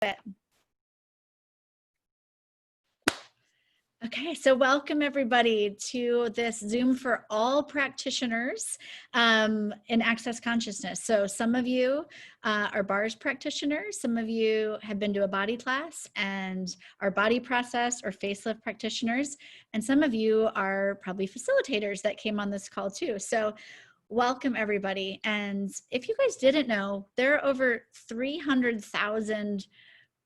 it. Okay, so welcome everybody to this Zoom for all practitioners in Access Consciousness. So some of you are bars practitioners, some of you have been to a body class and are body process or facelift practitioners, and some of you are probably facilitators that came on this call too. So welcome everybody. And if you guys didn't know, there are over 300,000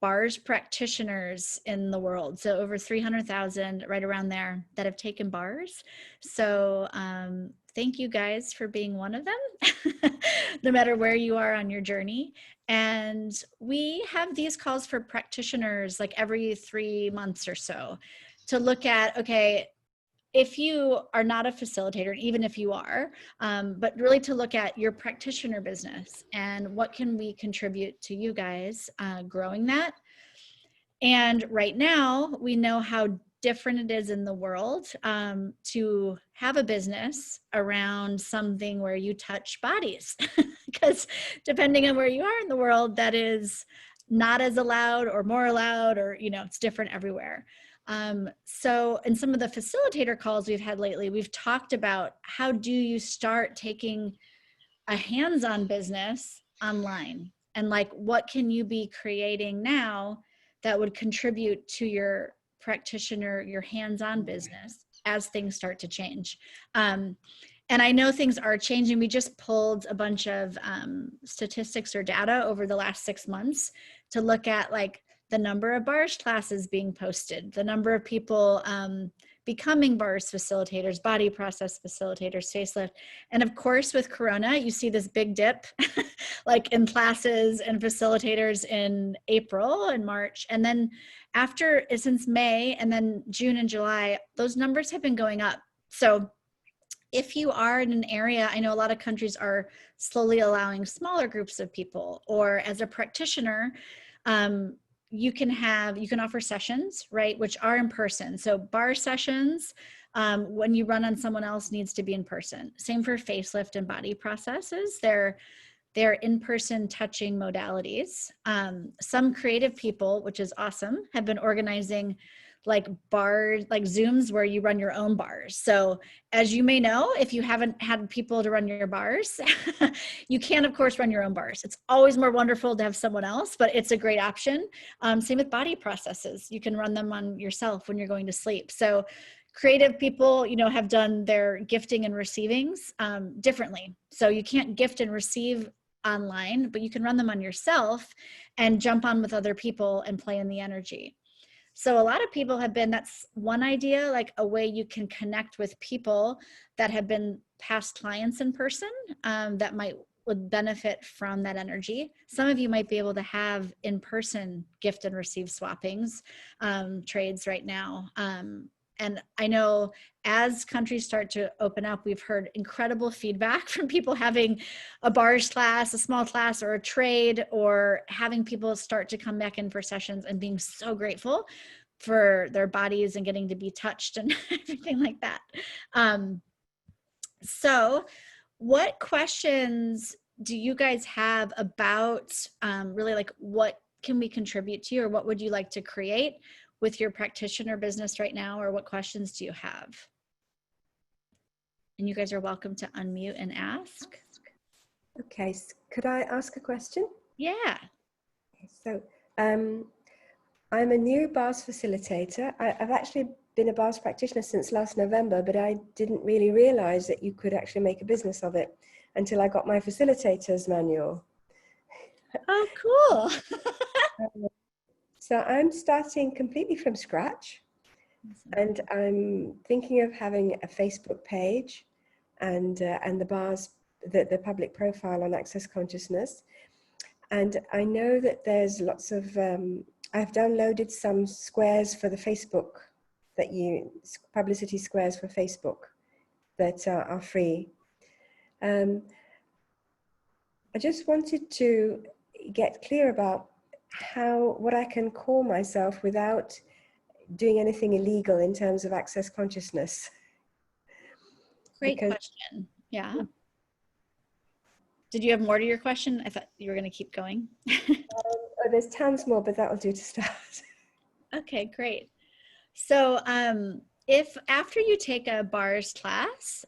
bars practitioners in the world. So over 300,000, right around there, that have taken bars. So thank you guys for being one of them, no matter where you are on your journey. And we have these calls for practitioners like every 3 months or so to look at, okay, if you are not a facilitator, even if you are, but really to look at your practitioner business and what can we contribute to you guys growing that. And right now we know how different it is in the world to have a business around something where you touch bodies, because depending on where you are in the world, that is not as allowed or more allowed, or, you know, it's different everywhere. So in some of the facilitator calls we've had lately, we've talked about how do you start taking a hands-on business online, and like what can you be creating now that would contribute to your practitioner, your hands-on business as things start to change. And I know things are changing. We just pulled a bunch of statistics or data over the last 6 months to look at like the number of bars classes being posted, the number of people becoming bars facilitators, body process facilitators, facelift. And of course, with Corona, you see this big dip like in classes and facilitators in April and March. And then after, since May and then June and July, those numbers have been going up. So if you are in an area, I know a lot of countries are slowly allowing smaller groups of people, or as a practitioner, you can offer sessions, right, which are in person. So bar sessions, when you run on someone else, needs to be in person. Same for facelift and body processes. They're in-person touching modalities. Some creative people, which is awesome, have been organizing like bars, like Zooms where you run your own bars. So as you may know, if you haven't had people to run your bars, you can of course run your own bars. It's always more wonderful to have someone else, but it's a great option. Same with body processes. You can run them on yourself when you're going to sleep. So creative people, you know, have done their gifting and receivings differently. So you can't gift and receive online, but you can run them on yourself and jump on with other people and play in the energy. So a lot of people have been, that's one idea, like a way you can connect with people that have been past clients in person that would benefit from that energy. Some of you might be able to have in-person gift and receive swappings, trades right now. And I know as countries start to open up, we've heard incredible feedback from people having a bars class, a small class, or a trade, or having people start to come back in for sessions and being so grateful for their bodies and getting to be touched and everything like that. So what questions do you guys have about really like what can we contribute to, or what would you like to create with your practitioner business right now, or what questions do you have? And you guys are welcome to unmute and ask. Okay, so could I ask a question? Yeah. So I'm a new bars facilitator. I've actually been a bars practitioner since last November, but I didn't really realize that you could actually make a business of it until I got my facilitator's manual. Oh, cool. So I'm starting completely from scratch, and I'm thinking of having a Facebook page and the bars, the public profile on Access Consciousness. And I know that there's lots of, I've downloaded some squares for the Facebook, publicity squares for Facebook that are free. I just wanted to get clear about what I can call myself without doing anything illegal in terms of Access Consciousness. Great question. Yeah. Did you have more to your question? I thought you were going to keep going. Oh, there's tons more, but that'll do to start. Okay, great. So if after you take a bars class,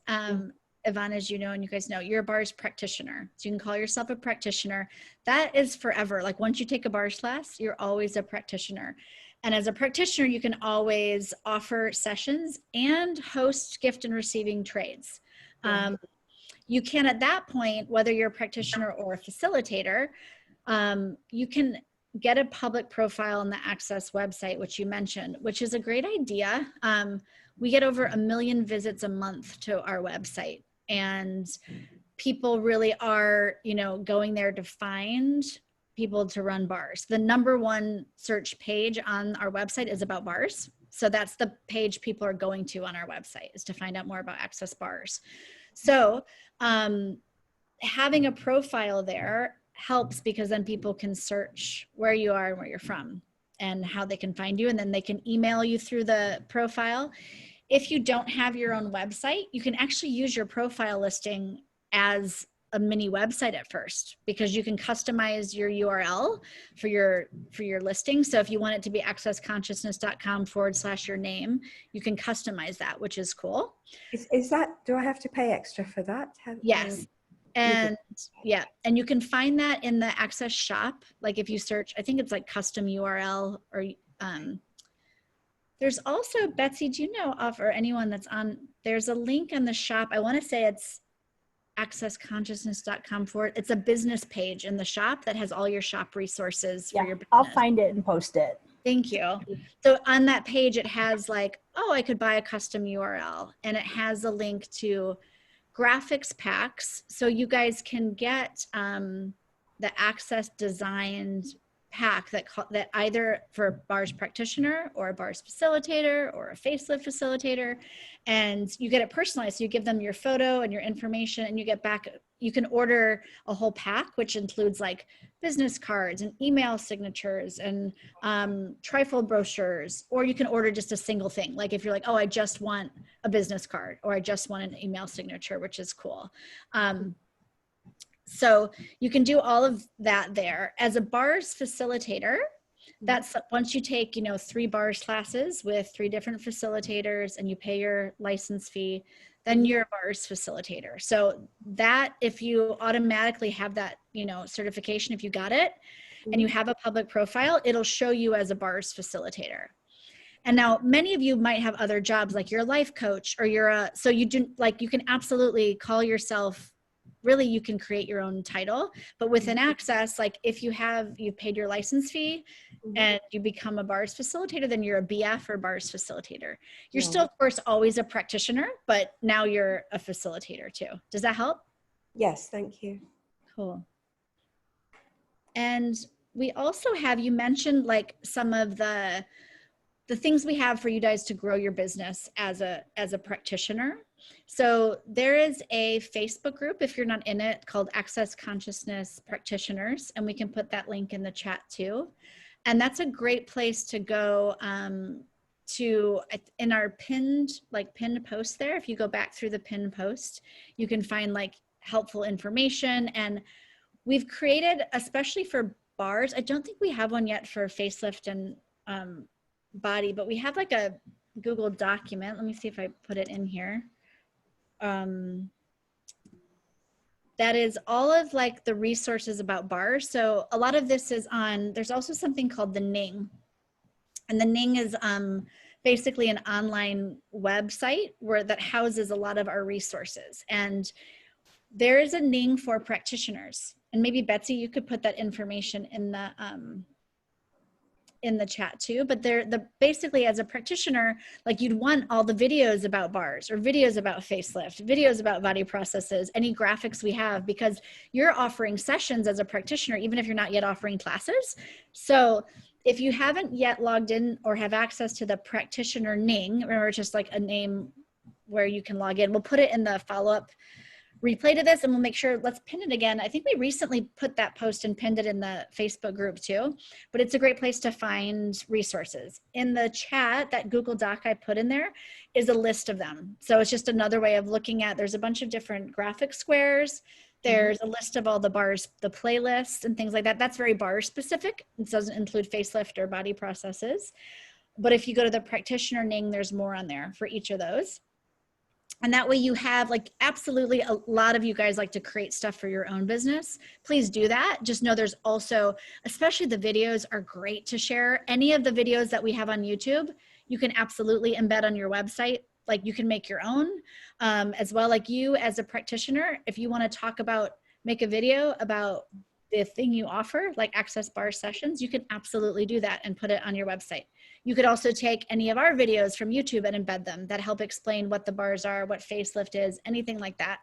Yvonne, as you know, and you guys know, you're a bars practitioner. So you can call yourself a practitioner. That is forever. Like once you take a bars class, you're always a practitioner. And as a practitioner, you can always offer sessions and host gift and receiving trades. You can, at that point, whether you're a practitioner or a facilitator, you can get a public profile on the Access website, which you mentioned, which is a great idea. We get over 1 million visits a month to our website, and people really are, you know, going there to find people to run bars. The #1 search page on our website is about bars. So that's the page people are going to on our website, is to find out more about Access bars. So having a profile there helps, because then people can search where you are and where you're from and how they can find you, and then they can email you through the profile. If you don't have your own website, you can actually use your profile listing as a mini website at first, because you can customize your URL for your listing. So if you want it to be accessconsciousness.com/your name, you can customize that, which is cool. Is that, do I have to pay extra for that? Yes. And yeah, and you can find that in the Access shop. Like if you search, I think it's like custom URL, or there's also, Betsy, do you know of, or anyone that's on, there's a link in the shop. I want to say it's accessconsciousness.com it's a business page in the shop that has all your shop resources for your business. I'll find it and post it. Thank you. So on that page, it has like, oh, I could buy a custom URL, and it has a link to graphics packs. So you guys can get the Access designed pack that either for a bars practitioner or a bars facilitator or a facelift facilitator, and you get it personalized. So you give them your photo and your information, and you get back, you can order a whole pack, which includes like business cards and email signatures and trifold brochures, or you can order just a single thing. Like if you're like, oh, I just want a business card, or I just want an email signature, which is cool. So you can do all of that there. As a bars facilitator, that's once you take, you know, 3 bars classes with 3 different facilitators and you pay your license fee, then you're a bars facilitator. So that, if you automatically have that, you know, certification, if you got it and you have a public profile, it'll show you as a bars facilitator. And now many of you might have other jobs, like you're a life coach, or you're a, so you do, like, you can absolutely call yourself, really you can create your own title, but within Access, like if you've paid your license fee and you become a bars facilitator, then you're a BF or bars facilitator. You're still, of course, always a practitioner, but now you're a facilitator too. Does that help? Yes, thank you. Cool. And we also have, you mentioned like some of the things we have for you guys to grow your business as a practitioner. So there is a Facebook group, if you're not in it, called Access Consciousness Practitioners, and we can put that link in the chat too. And that's a great place to go to, in our pinned post there. If you go back through the pinned post, you can find like helpful information. And we've created, especially for bars, I don't think we have one yet for facelift and body, but we have like a Google document. Let me see if I put it in here. That is all of like the resources about bars. So a lot of this is on, there's also something called the Ning. And the Ning is basically an online website that houses a lot of our resources. And there is a Ning for practitioners. And maybe Betsy, you could put that information in the chat too, but basically as a practitioner, like you'd want all the videos about bars or videos about facelift, videos about body processes, any graphics we have, because you're offering sessions as a practitioner, even if you're not yet offering classes. So if you haven't yet logged in or have access to the practitioner Ning, remember it's just like a name where you can log in. We'll put it in the follow-up replay to this, and we'll make sure, let's pin it again. I think we recently put that post and pinned it in the Facebook group too, but it's a great place to find resources. In the chat, that Google Doc I put in there is a list of them. So it's just another way of looking at, there's a bunch of different graphic squares. There's a list of all the bars, the playlists and things like that. That's very bar specific. It doesn't include facelift or body processes. But if you go to the practitioner Ning, there's more on there for each of those. And that way you have, like, absolutely, a lot of you guys like to create stuff for your own business. Please do that. Just know there's also, especially the videos are great to share. Any of the videos that we have on YouTube, you can absolutely embed on your website. Like, you can make your own as well. Like, you as a practitioner, if you want to talk about, make a video about the thing you offer, like Access Bar Sessions, you can absolutely do that and put it on your website. You could also take any of our videos from YouTube and embed them that help explain what the bars are, what facelift is, anything like that.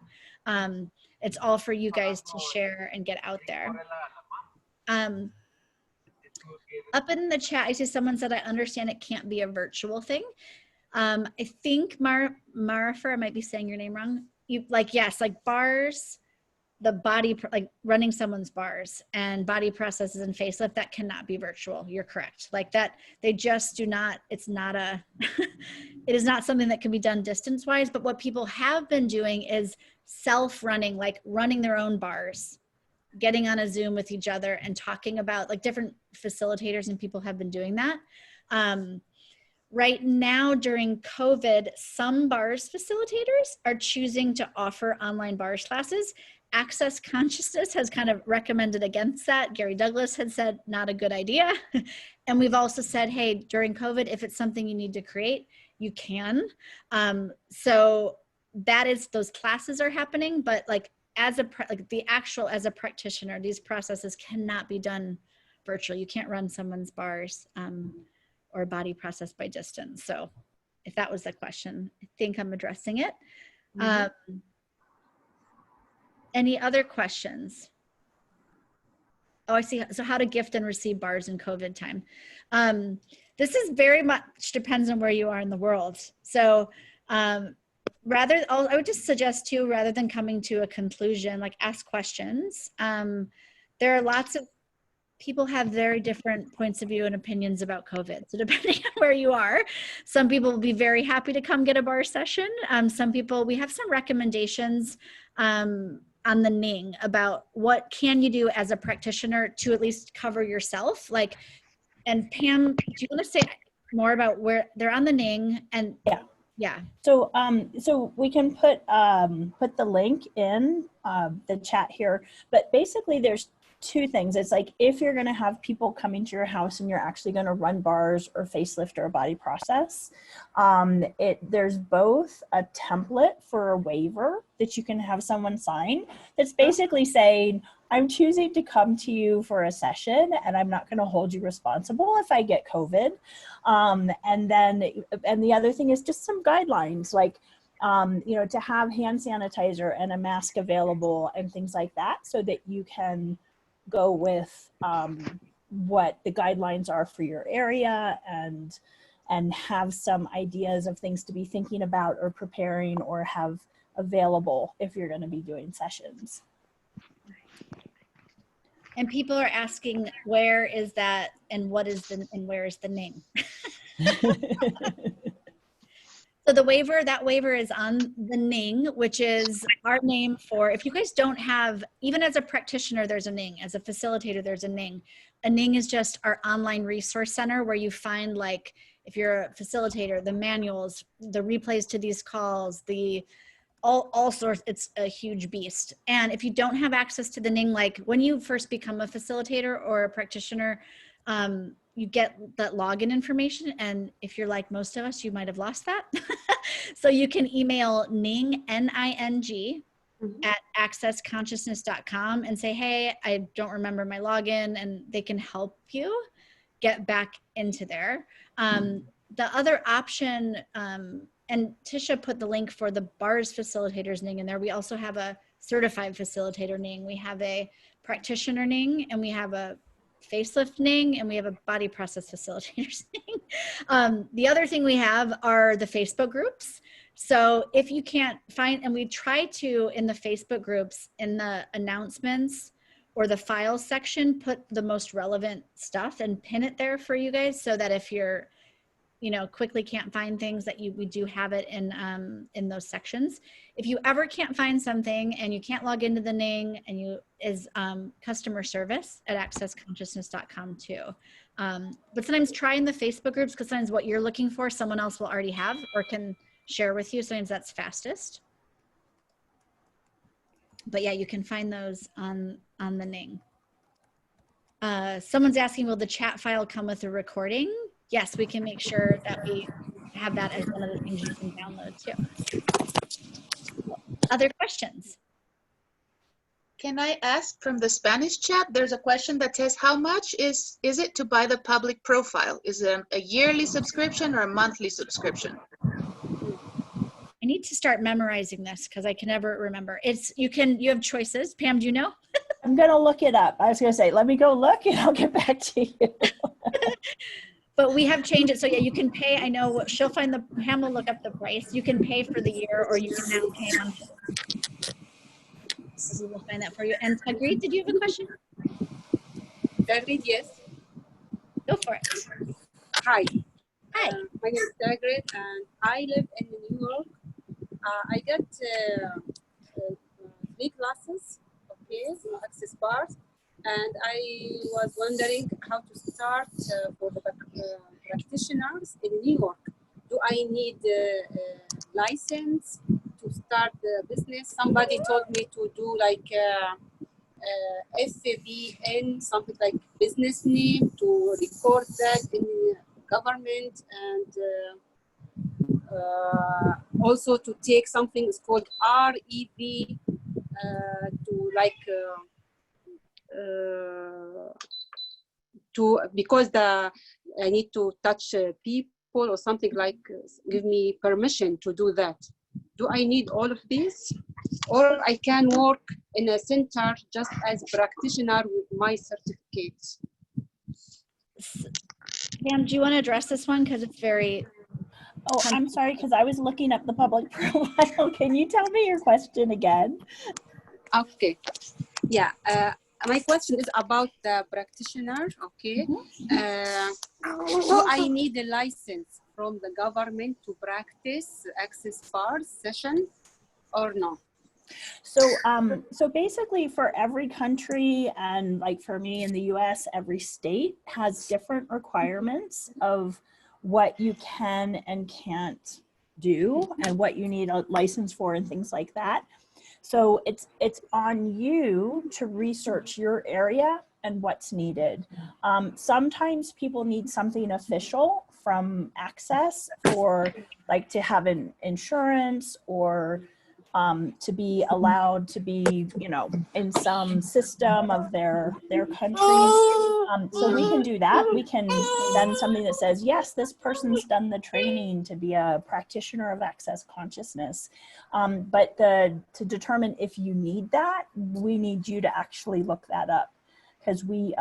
It's all for you guys to share and get out there. Up in the chat, I see someone said, I understand it can't be a virtual thing. I think Marifer, I might be saying your name wrong. You, like, yes, like bars, the body, like running someone's bars and body processes and facelift, that cannot be virtual. You're correct. Like that, they just do not, it's not a, it is not something that can be done distance wise. But what people have been doing is self-running, like running their own bars, getting on a Zoom with each other and talking about, like, different facilitators and people have been doing that. Right now during COVID, some bars facilitators are choosing to offer online bars classes. Access Consciousness has kind of recommended against that. Gary Douglas had said, not a good idea. And we've also said, hey, during COVID, if it's something you need to create, you can. So that is, those classes are happening, but like as a, like the actual, as a practitioner, these processes cannot be done virtually. You can't run someone's bars or body process by distance. So if that was the question, I think I'm addressing it. Any other questions? Oh, I see. So how to gift and receive bars in COVID time. This is very much depends on where you are in the world. So I would just suggest too, rather than coming to a conclusion, like ask questions. There are lots of people have very different points of view and opinions about COVID. So depending on where you are, some people will be very happy to come get a bar session. Some people, we have some recommendations on the Ning about what can you do as a practitioner to at least cover yourself. Like, and Pam, do you want to say more about where they're on the Ning? And yeah. So so we can put the link in the chat here, but basically there's two things. It's like, if you're going to have people coming to your house and you're actually going to run bars or facelift or a body process, there's both a template for a waiver that you can have someone sign that's basically saying, I'm choosing to come to you for a session and I'm not going to hold you responsible if I get COVID. And the other thing is just some guidelines, like, you know, to have hand sanitizer and a mask available and things like that, so that you can go with what the guidelines are for your area and have some ideas of things to be thinking about or preparing or have available if you're going to be doing sessions. And people are asking, where is that and what is the, and where is the Ning? So the waiver, that waiver is on the Ning, which is our name for, if you guys don't have, even as a practitioner, there's a Ning. As a facilitator, there's a Ning. A Ning is just our online resource center where you find, like, if you're a facilitator, the manuals, the replays to these calls, the all sorts. It's a huge beast. And if you don't have access to the Ning, like when you first become a facilitator or a practitioner, you get that login information. And if you're like most of us, you might have lost that. So you can email Ning, N-I-N-G, at accessconsciousness.com and say, hey, I don't remember my login, and they can help you get back into there. The other option, and Tisha put the link for the bars facilitators Ning in there. We also have a certified facilitator Ning. We have a practitioner Ning, and we have a facelift Ning, and we have a body process facilitators Ning. The other thing we have are the Facebook groups. So if you can't find, and we try to, in the Facebook groups, in the announcements or the files section, put the most relevant stuff and pin it there for you guys, so that if you're, you know, quickly can't find things, that we do have it in those sections. If you ever can't find something and you can't log into the Ning, and is customer service at accessconsciousness.com too. But sometimes try in the Facebook groups, because sometimes what you're looking for, someone else will already have or can share with you. Sometimes that's fastest. But yeah, you can find those on the Ning. Someone's asking, will the chat file come with a recording? Yes, we can make sure that we have that as one of the things you can download too. Other questions? Can I ask from the Spanish chat? There's a question that says, how much is it to buy the public profile? Is it a yearly subscription or a monthly subscription? I need to start memorizing this because I can never remember. You have choices. Pam, do you know? I'm going to look it up. I was going to say, let me go look and I'll get back to you. But we have changed it. So yeah, you can pay. I know she'll find Pam will look up the price. You can pay for the year, or you can now pay monthly. So we will find that for you. And Tagreed, did you have a question? Tagreed, yes. Go for it. Hi. Hi. My name is Tagreed and I live in New York. I got 3 classes, okay, access bars, and I was wondering how to start for the practitioners in New York. Do I need a license to start the business? Somebody told me to do like FBN, something like business name, to record that in the government, and also to take something is called REB to like because I need to touch people or something, like give me permission to do that. Do I need all of these, or I can work in a center just as a practitioner with my certificates? Pam, do you want to address this one, because it's very... Oh, I'm sorry, because I was looking up the public profile. Can you tell me your question again? Okay. Yeah. My question is about the practitioner. Okay. Do I need a license from the government to practice access bars session or no? So basically for every country, and like for me in the US, every state has different requirements of what you can and can't do and what you need a license for and things like that. So it's on you to research your area and what's needed. Sometimes people need something official from Access, for like to have an insurance, or to be allowed to be, you know, in some system of their country. So we can do that. We can send something that says, yes, this person's done the training to be a practitioner of access consciousness. But to determine if you need that, we need you to actually look that up, because we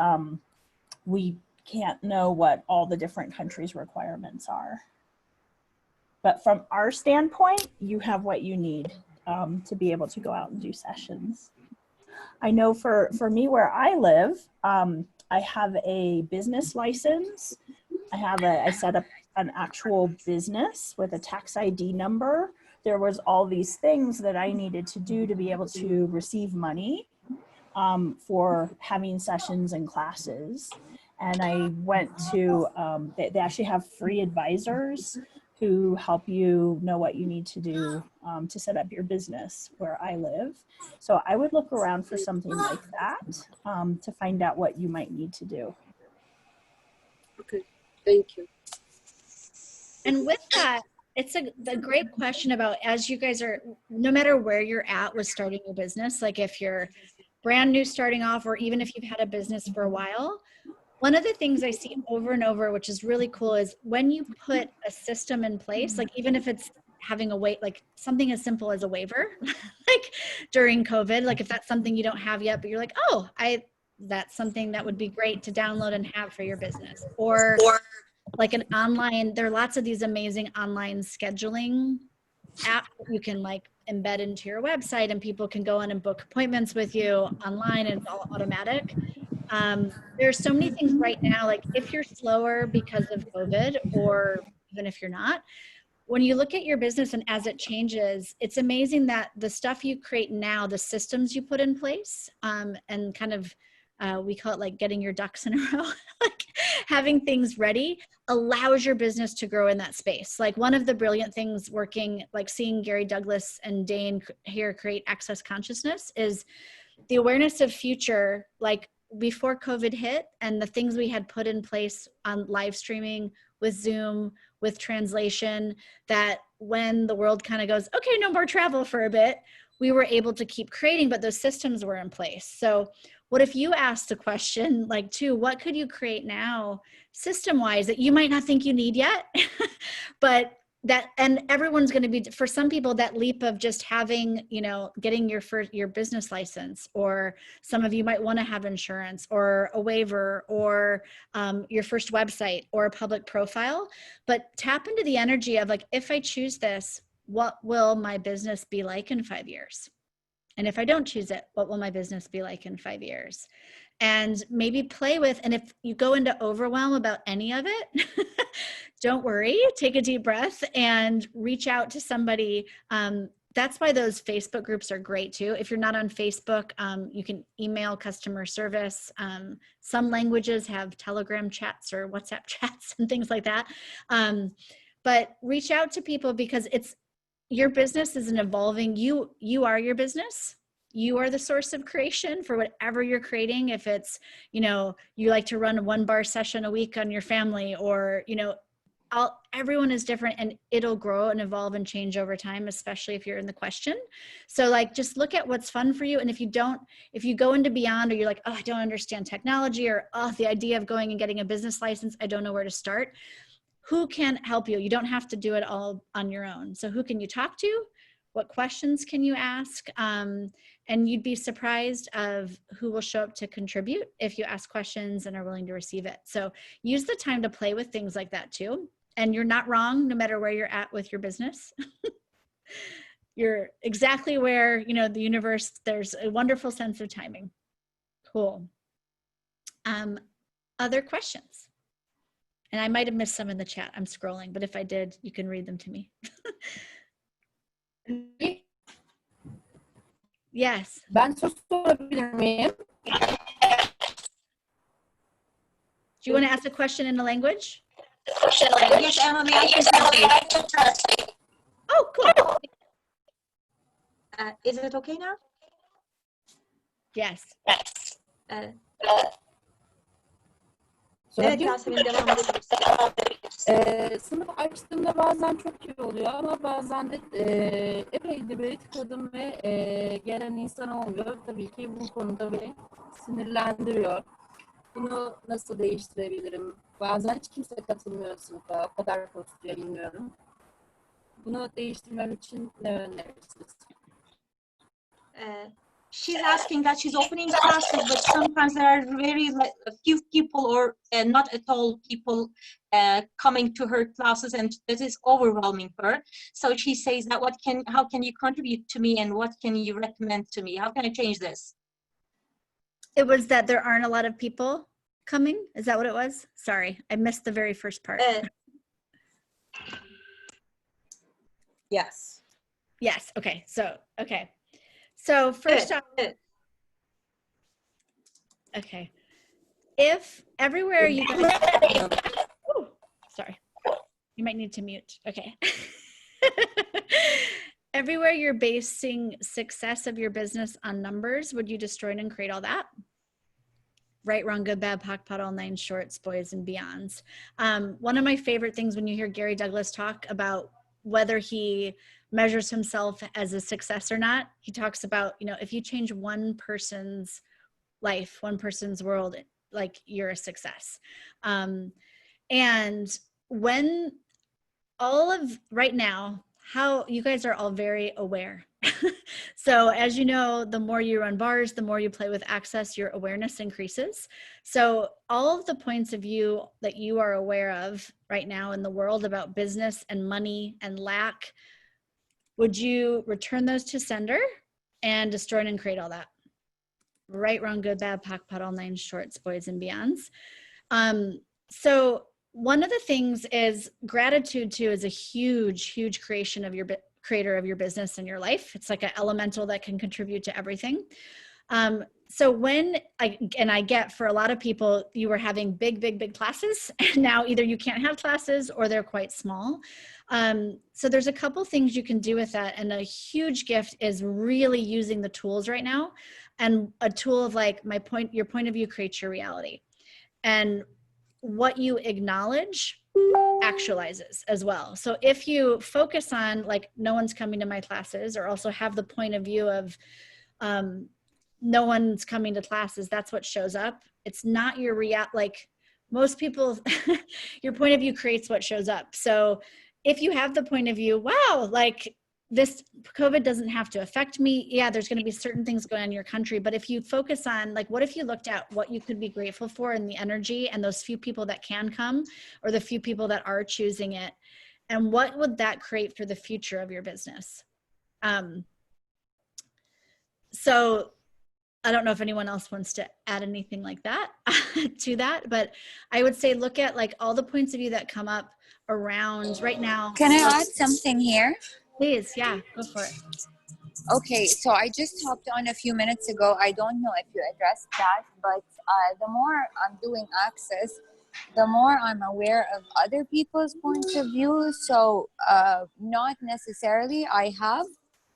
can't know what all the different countries' requirements are. But from our standpoint, you have what you need to be able to go out and do sessions. I know for me where I live, I have a business license. I set up an actual business with a tax ID number. There was all these things that I needed to do to be able to receive money for having sessions and classes. And I went to, they actually have free advisors who help you know what you need to do to set up your business where I live. So I would look around for something like that to find out what you might need to do. Okay, thank you. And with that, it's a great question about, as you guys are, no matter where you're at with starting your business, like if you're brand new starting off, or even if you've had a business for a while, one of the things I see over and over, which is really cool, is when you put a system in place, like even if it's having like something as simple as a waiver, like during COVID, like if that's something you don't have yet, but you're like, oh, that's something that would be great to download and have for your business. Or like an online, there are lots of these amazing online scheduling apps that you can like embed into your website, and people can go in and book appointments with you online, and it's all automatic. There's so many things right now, like if you're slower because of COVID, or even if you're not. When you look at your business and as it changes, it's amazing that the stuff you create now, the systems you put in place, and kind of, we call it like getting your ducks in a row, like having things ready allows your business to grow in that space. Like one of the brilliant things working, like seeing Gary Douglas and Dane here create Access Consciousness is the awareness of future, like before COVID hit and the things we had put in place on live streaming with Zoom, with translation, that when the world kind of goes, okay, no more travel for a bit, we were able to keep creating, but those systems were in place. So what if you asked a question like, too, what could you create now system-wise that you might not think you need yet, but that, and everyone's going to be, for some people, that leap of just having, you know, getting your business license, or some of you might want to have insurance or a waiver, or your first website or a public profile. But tap into the energy of like, if I choose this, what will my business be like in 5 years? And if I don't choose it, what will my business be like in 5 years? And maybe play with, and if you go into overwhelm about any of it, don't worry, take a deep breath and reach out to somebody. That's why those Facebook groups are great too. If you're not on Facebook, you can email customer service. Some languages have Telegram chats or WhatsApp chats and things like that. But reach out to people, because your business is an evolving, you are your business. You are the source of creation for whatever you're creating. If it's, you know, you like to run a 1 bar session a week on your family, or, you know, everyone is different, and it'll grow and evolve and change over time, especially if you're in the question. So like, just look at what's fun for you. And if you go into beyond, or you're like, oh, I don't understand technology, or oh, the idea of going and getting a business license, I don't know where to start. Who can help you? You don't have to do it all on your own. So who can you talk to? What questions can you ask? And you'd be surprised of who will show up to contribute if you ask questions and are willing to receive it. So use the time to play with things like that too. And you're not wrong, no matter where you're at with your business. You're exactly where, you know, the universe, there's a wonderful sense of timing. Cool. Other questions? And I might have missed some in the chat. I'm scrolling, but if I did, you can read them to me. Yes. Ben soru sorabilir miyim? Do you want to ask a question in a language? Yes, Emily, I can translate. Oh, cool. Is it okay now? Yes. Evet, Yasemin, devam edebilirsin. Sınıf açtığımda bazen çok iyi oluyor ama bazen de epeydir böyle tıkladım ve gelen insan olmuyor. Tabii ki bu konuda beni sinirlendiriyor. Bunu nasıl değiştirebilirim? Bazen hiç kimse katılmıyor sınıfa. O kadar koşturuyor, bilmiyorum. Bunu değiştirmem için ne önerirsiniz? She's asking that she's opening classes, but sometimes there are very few people, or not at all people coming to her classes, and that is overwhelming her. So she says that how can you contribute to me, and what can you recommend to me? How can I change this? It was that there aren't a lot of people coming. Is that what it was? Sorry, I missed the very first part. Yes. Yes. Okay. So first off, okay. If everywhere you go, oh, sorry, you might need to mute. Okay. Everywhere you're basing success of your business on numbers, would you destroy and create all that? Right, wrong, good, bad, POC, pot, all 9 shorts, boys and beyonds. One of my favorite things when you hear Gary Douglas talk about whether he measures himself as a success or not, he talks about, you know, if you change one person's life, one person's world, like you're a success. And when all of right now, how you guys are all very aware. So as you know, the more you run bars, the more you play with access, your awareness increases. So all of the points of view that you are aware of right now in the world about business and money and lack, would you return those to sender and destroy and create all that? Right, wrong, good, bad, POC, pot, all 9 shorts, boys and beyonds. So one of the things is gratitude too is a huge creation of your creator of your business and your life. It's like an elemental that can contribute to everything. So when I get for a lot of people, you were having big classes, and now either you can't have classes or they're quite small. So there's a couple things you can do with that. And a huge gift is really using the tools right now. And a tool of like your point of view creates your reality. And what you acknowledge actualizes as well. So if you focus on like, no one's coming to my classes, or also have the point of view of, no one's coming to classes, that's what shows up. It's not your like most people, your point of view creates what shows up. So if you have the point of view, wow, like this COVID doesn't have to affect me. Yeah, there's going to be certain things going on in your country, but if you focus on like, what if you looked at what you could be grateful for in the energy and those few people that can come, or the few people that are choosing it, and what would that create for the future of your business? So I don't know if anyone else wants to add anything like that to that, but I would say look at like all the points of view that come up around right now. Can I add something here? Please, yeah, go for it. Okay, so I just hopped on a few minutes ago. I don't know if you addressed that, but the more I'm doing Access, the more I'm aware of other people's points of view. So not necessarily I have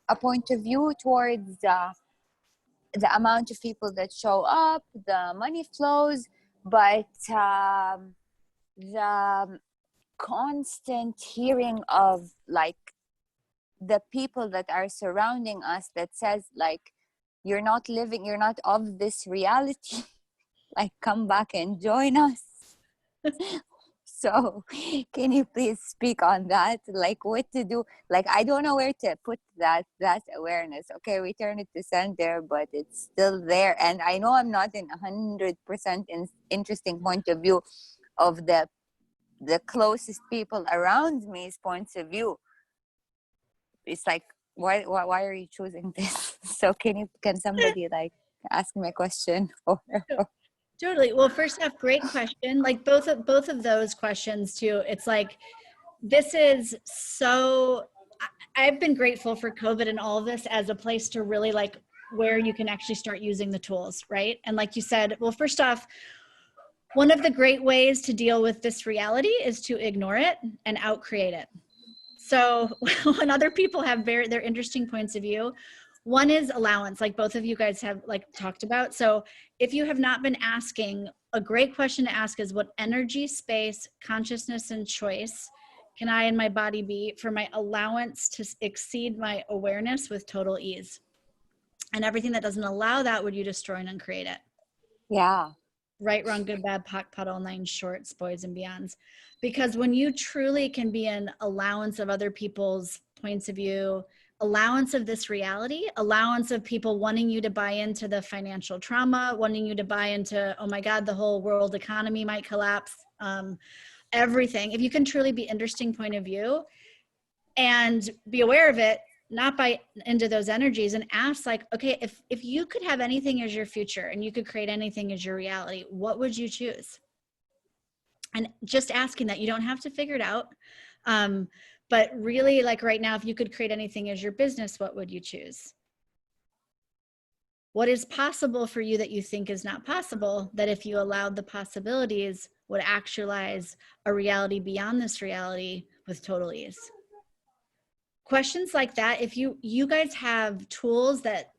a point of view towards the amount of people that show up, the money flows, but the constant hearing of like the people that are surrounding us that says like, you're not of this reality, like come back and join us. So can you please speak on that? Like what to do? Like, I don't know where to put that awareness. Okay, we turn it to center, but it's still there. And I know I'm not in 100% interesting point of view of the closest people around me's points of view. It's like, why are you choosing this? So can somebody like ask me a question? Totally. Well, first off, great question. Like both of those questions too. It's like, this is so, I've been grateful for COVID and all of this as a place to really like where you can actually start using the tools, right? And like you said, well, first off, one of the great ways to deal with this reality is to ignore it and outcreate it. So when other people have their interesting points of view, one is allowance, like both of you guys have like talked about. So if you have not been asking, a great question to ask is, what energy, space, consciousness, and choice can I and my body be for my allowance to exceed my awareness with total ease? And everything that doesn't allow that, would you destroy and uncreate it? Yeah. Right, wrong, good, bad, POC, POD, all nine shorts, boys and beyonds. Because when you truly can be an allowance of other people's points of view, allowance of this reality, allowance of people wanting you to buy into the financial trauma, wanting you to buy into, oh my God, the whole world economy might collapse, everything. If you can truly be interesting point of view and be aware of it, not buy into those energies, and ask like, okay, if you could have anything as your future and you could create anything as your reality, what would you choose? And just asking that, you don't have to figure it out. But really, like right now, if you could create anything as your business, what would you choose? What is possible for you that you think is not possible, that if you allowed the possibilities would actualize a reality beyond this reality with total ease? Questions like that, if you guys have tools that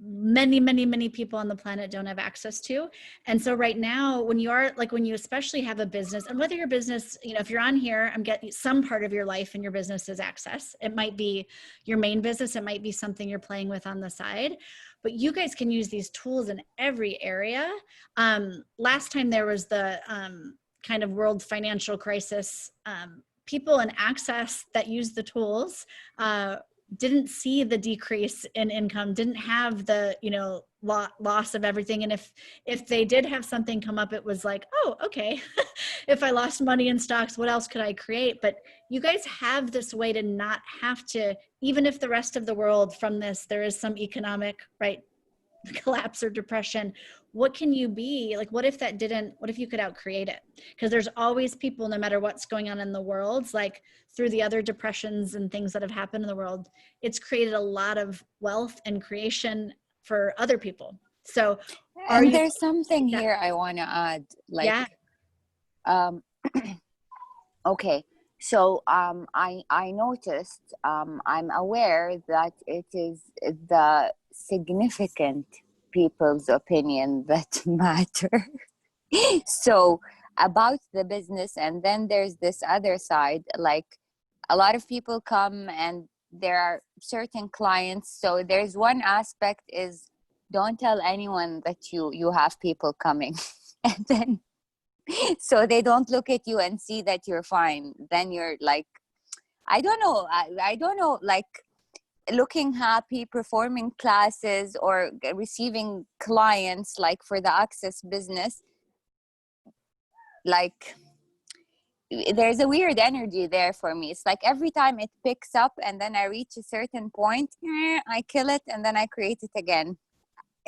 many people on the planet don't have access to. And so right now, when you especially have a business, and whether your business, if you're on here, I'm getting some part of your life and your business is Access. It might be your main business. It might be something you're playing with on the side, but you guys can use these tools in every area. Last time there was the kind of world financial crisis, people in Access that use the tools didn't see the decrease in income, didn't have the loss of everything. And if they did have something come up, it was like, oh, okay, if I lost money in stocks, what else could I create? But you guys have this way to not have to, even if the rest of the world from this, there is some economic, right, collapse or depression, what can you be? Like, what if you could outcreate it? Because there's always people, no matter what's going on in the world, like through the other depressions and things that have happened in the world, it's created a lot of wealth and creation for other people. So and there's something here I want to add, like, yeah. Okay, so I noticed, I'm aware that it is the significant people's opinion that matter. So about the business, and then there's this other side, like a lot of people come and there are certain clients. So there's one aspect is don't tell anyone that you have people coming, and then so they don't look at you and see that you're fine. Then you're like, I don't know, I don't know, like looking happy, performing classes or receiving clients, like for the Access business, like there's a weird energy there for me. It's like every time it picks up and then I reach a certain point, I kill it and then I create it again.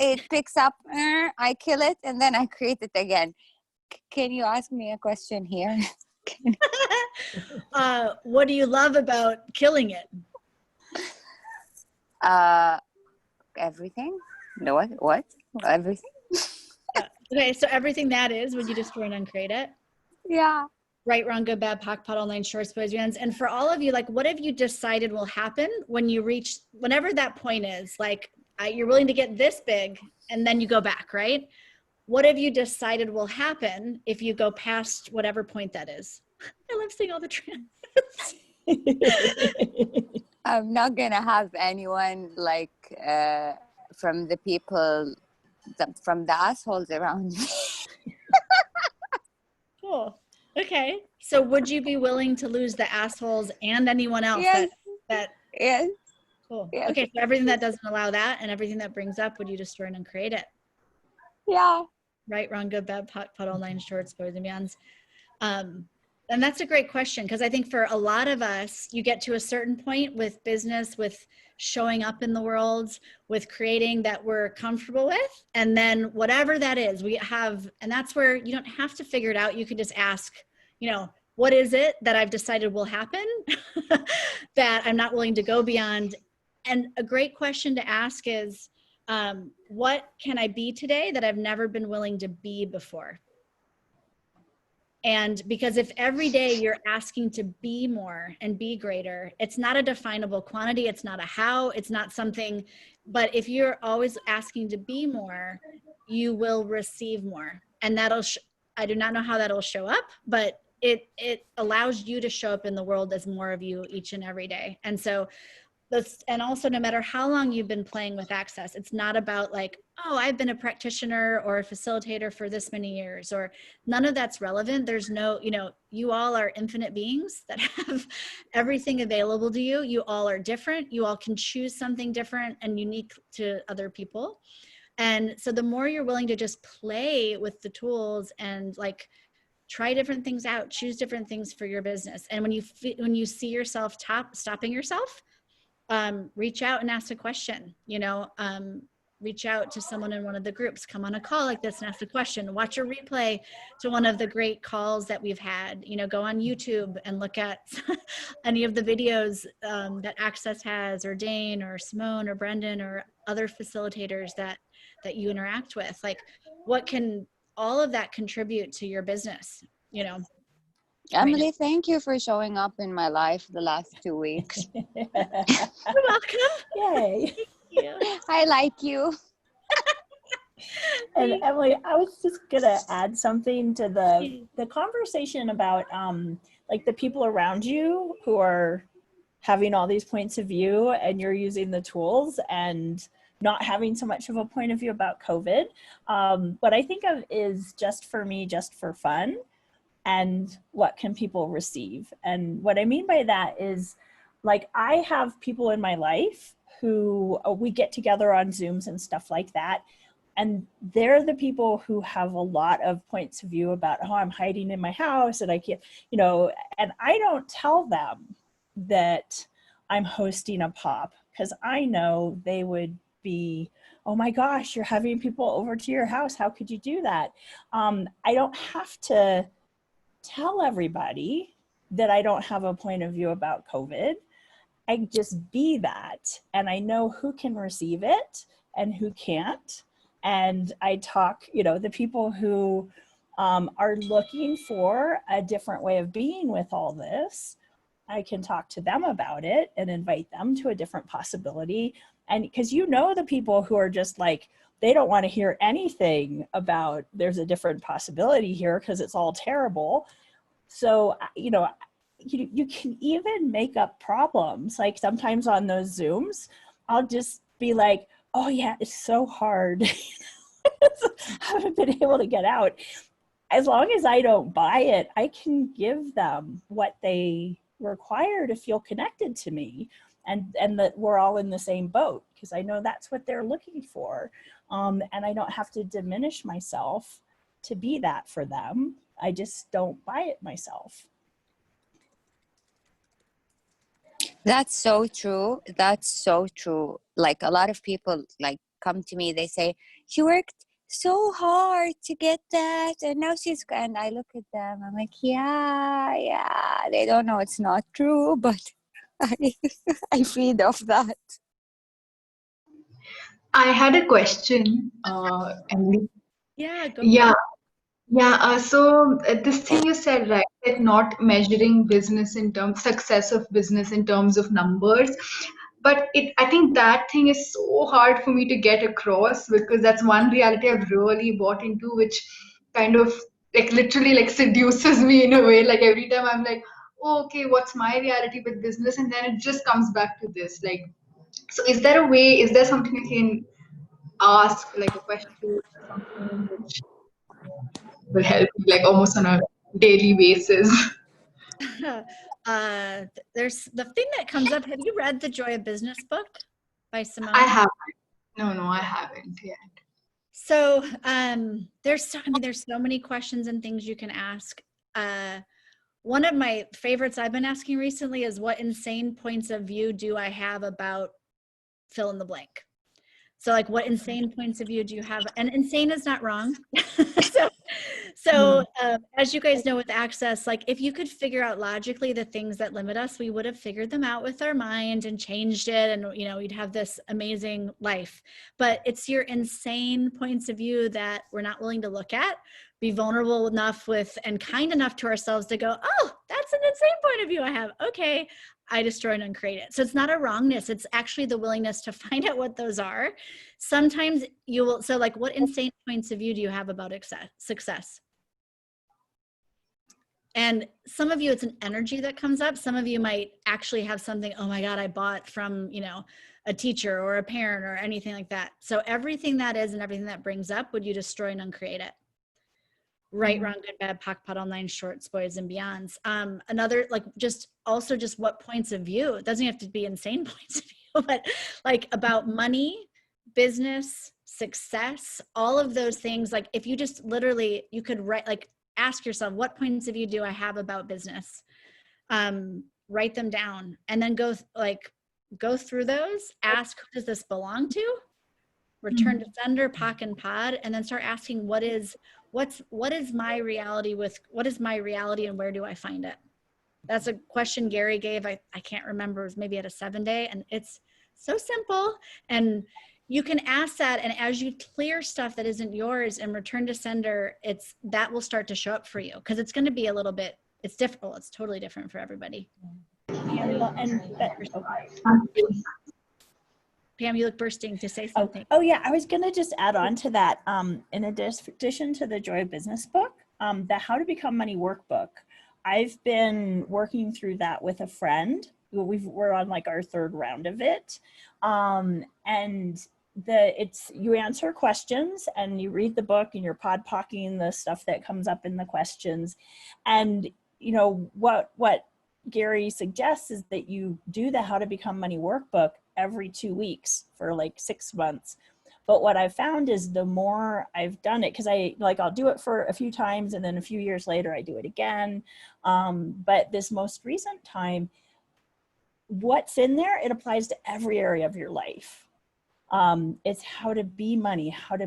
It picks up, I kill it and then I create it again. Can you ask me a question here? What do you love about killing it? Everything. No, what? Everything. Okay, so everything that is, would you destroy and uncreate it? Yeah. Right, wrong, good, bad, POC, pot, online, shorts, boys, ends. And for all of you, like, what have you decided will happen when you reach, whenever that point is, like, you're willing to get this big and then you go back, right? What have you decided will happen if you go past whatever point that is? I love seeing all the trends. I'm not gonna have anyone like from the people, from the assholes around me. Cool. Okay. So would you be willing to lose the assholes and anyone else? Yes. That Yes. Cool. Yes. Okay. So everything that doesn't allow that and everything that brings up, would you destroy and uncreate it? Yeah. Right, wrong, good, bad, pot, online, shorts, boys and beyonds. And that's a great question, because I think for a lot of us, you get to a certain point with business, with showing up in the world, with creating that we're comfortable with. And then whatever that is, we have, and that's where you don't have to figure it out. You can just ask, you know, what is it that I've decided will happen that I'm not willing to go beyond? And a great question to ask is, what can I be today that I've never been willing to be before? And because if every day you're asking to be more and be greater, it's not a definable quantity, it's not a how, it's not something, but if you're always asking to be more, you will receive more. And that'll, I do not know how that'll show up, but it allows you to show up in the world as more of you each and every day. And so and also no matter how long you've been playing with Access, it's not about like, oh, I've been a practitioner or a facilitator for this many years, or none of that's relevant. There's no, you know, you all are infinite beings that have everything available to you. You all are different. You all can choose something different and unique to other people. And so the more you're willing to just play with the tools and like try different things out, choose different things for your business. And when you see yourself stopping yourself, reach out and ask a question, you know, reach out to someone in one of the groups, come on a call like this and ask a question, watch a replay to one of the great calls that we've had, you know, go on YouTube and look at any of the videos that Access has, or Dane or Simone or Brendan or other facilitators that you interact with. Like, what can all of that contribute to your business, you know? Emily, thank you for showing up in my life the last 2 weeks. You're welcome. Yay. Thank you. I like you. And Emily, I was just gonna add something to the conversation about like the people around you who are having all these points of view and you're using the tools and not having so much of a point of view about COVID. What I think of is just for me, just for fun. And what can people receive? And what I mean by that is, like, I have people in my life who we get together on Zooms and stuff like that. And they're the people who have a lot of points of view about, oh, I'm hiding in my house and I can't, you know, and I don't tell them that I'm hosting a pop because I know they would be, oh my gosh, you're having people over to your house. How could you do that? I don't have to tell everybody that I don't have a point of view about COVID. I just be that, and I know who can receive it and who can't. And I talk, you know, the people who are looking for a different way of being with all this, I can talk to them about it and invite them to a different possibility. And because you know the people who are just like, they don't want to hear anything about there's a different possibility here because it's all terrible. So, you know, you can even make up problems. Like sometimes on those Zooms, I'll just be like, oh yeah, it's so hard. I haven't been able to get out. As long as I don't buy it, I can give them what they require to feel connected to me, and that we're all in the same boat, because I know that's what they're looking for. And I don't have to diminish myself to be that for them. I just don't buy it myself. That's so true. That's so true. Like a lot of people like come to me, they say, she worked so hard to get that and now she's, and I look at them, I'm like, yeah, they don't know it's not true, but I feed off that. I had a question, Emily. Yeah, go. Yeah, this thing you said, right, that not measuring business in terms success of business in terms of numbers, but I think that thing is so hard for me to get across because that's one reality I've really bought into, which kind of like literally like seduces me in a way. Like every time I'm like, oh, okay, what's my reality with business? And then it just comes back to this. Like, so is there a way? Is there something you can ask, like a question or something which will help me like almost on a daily basis? There's the thing that comes up. Have you read The Joy of Business book by Simone? I haven't. No, I haven't yet. So there's so many questions and things you can ask. One of my favorites I've been asking recently is, what insane points of view do I have about fill in the blank? So like, what insane points of view do you have? And insane is not wrong. So as you guys know with Access, like if you could figure out logically the things that limit us, we would have figured them out with our mind and changed it. And, you know, we'd have this amazing life. But it's your insane points of view that we're not willing to look at, be vulnerable enough with, and kind enough to ourselves to go, oh, that's an insane point of view I have. Okay, I destroy and uncreate it. So it's not a wrongness. It's actually the willingness to find out what those are. Sometimes you will, so like, what insane points of view do you have about success? And some of you, it's an energy that comes up. Some of you might actually have something, oh my God, I bought from, you know, a teacher or a parent or anything like that. So everything that is and everything that brings up, would you destroy and uncreate it? Right, wrong, good, bad, POC, POD, all nine shorts, boys and beyonds. Another, like, just what points of view, it doesn't have to be insane points of view, but like about money, business, success, all of those things. Like if you just literally, you could write, like ask yourself, what points of view do I have about business? Write them down and then go through those, ask, who does this belong to? Return to sender, POC and POD, and then start asking, what is my reality and where do I find it? That's a question Gary gave. I can't remember, it was maybe at a 7-day, and it's so simple. And you can ask that, and as you clear stuff that isn't yours and return to sender, that will start to show up for you, because it's going to be a little bit, it's difficult. It's totally different for everybody. Pam, you look bursting to say something. Oh yeah, I was gonna just add on to that. In addition to the Joy of Business book, the How to Become Money workbook, I've been working through that with a friend. We're on like our 3rd round of it, and you answer questions and you read the book and you're podpocking the stuff that comes up in the questions, and you know what Gary suggests is that you do the How to Become Money workbook every 2 weeks for like 6 months. But what I've found is the more I've done it, because I'll do it for a few times and then a few years later I do it again. But this most recent time, what's in there, it applies to every area of your life. It's how to be money, it's how to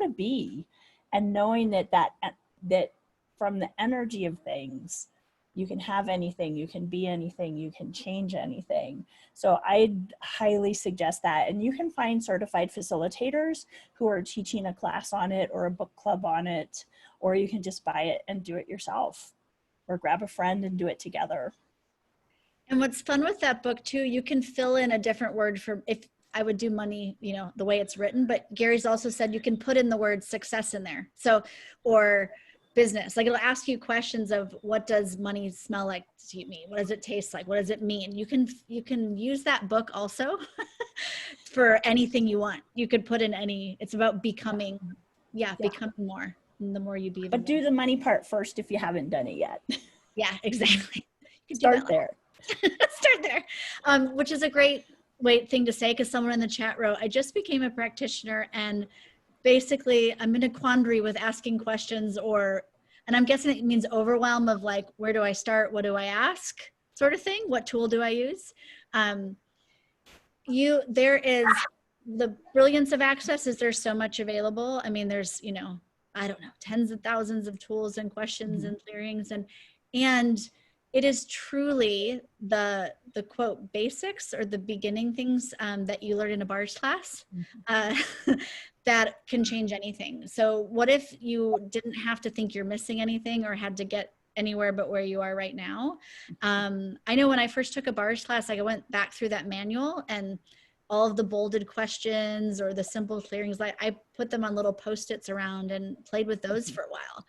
be, and knowing that from the energy of things, you can have anything, you can be anything, you can change anything. So I'd highly suggest that. And you can find certified facilitators who are teaching a class on it or a book club on it, or you can just buy it and do it yourself, or grab a friend and do it together. And what's fun with that book too, you can fill in a different word for, if I would do money, you know, the way it's written, but Gary's also said you can put in the word success in there. So, or business, like it'll ask you questions of what does money smell like to me? What does it taste like? What does it mean? You can use that book also for anything you want. You could put in any, it's about becoming, becoming more. And the more you be, but do the money part first if you haven't done it yet. Yeah, exactly. You could Start there. Start there. Which is a great thing to say, because someone in the chat wrote, I just became a practitioner and basically I'm in a quandary with asking questions, and I'm guessing it means overwhelm of like, where do I start? What do I ask? Sort of thing. What tool do I use? There is the brilliance of Access is there's so much available. I mean, there's, you know, I don't know, tens of thousands of tools and questions and clearings, and it is truly the quote basics or the beginning things that you learn in a bars class that can change anything. So what if you didn't have to think you're missing anything or had to get anywhere but where you are right now? I know when I first took a bars class, I went back through that manual, and all of the bolded questions or the simple clearings, like I put them on little Post-its around and played with those for a while.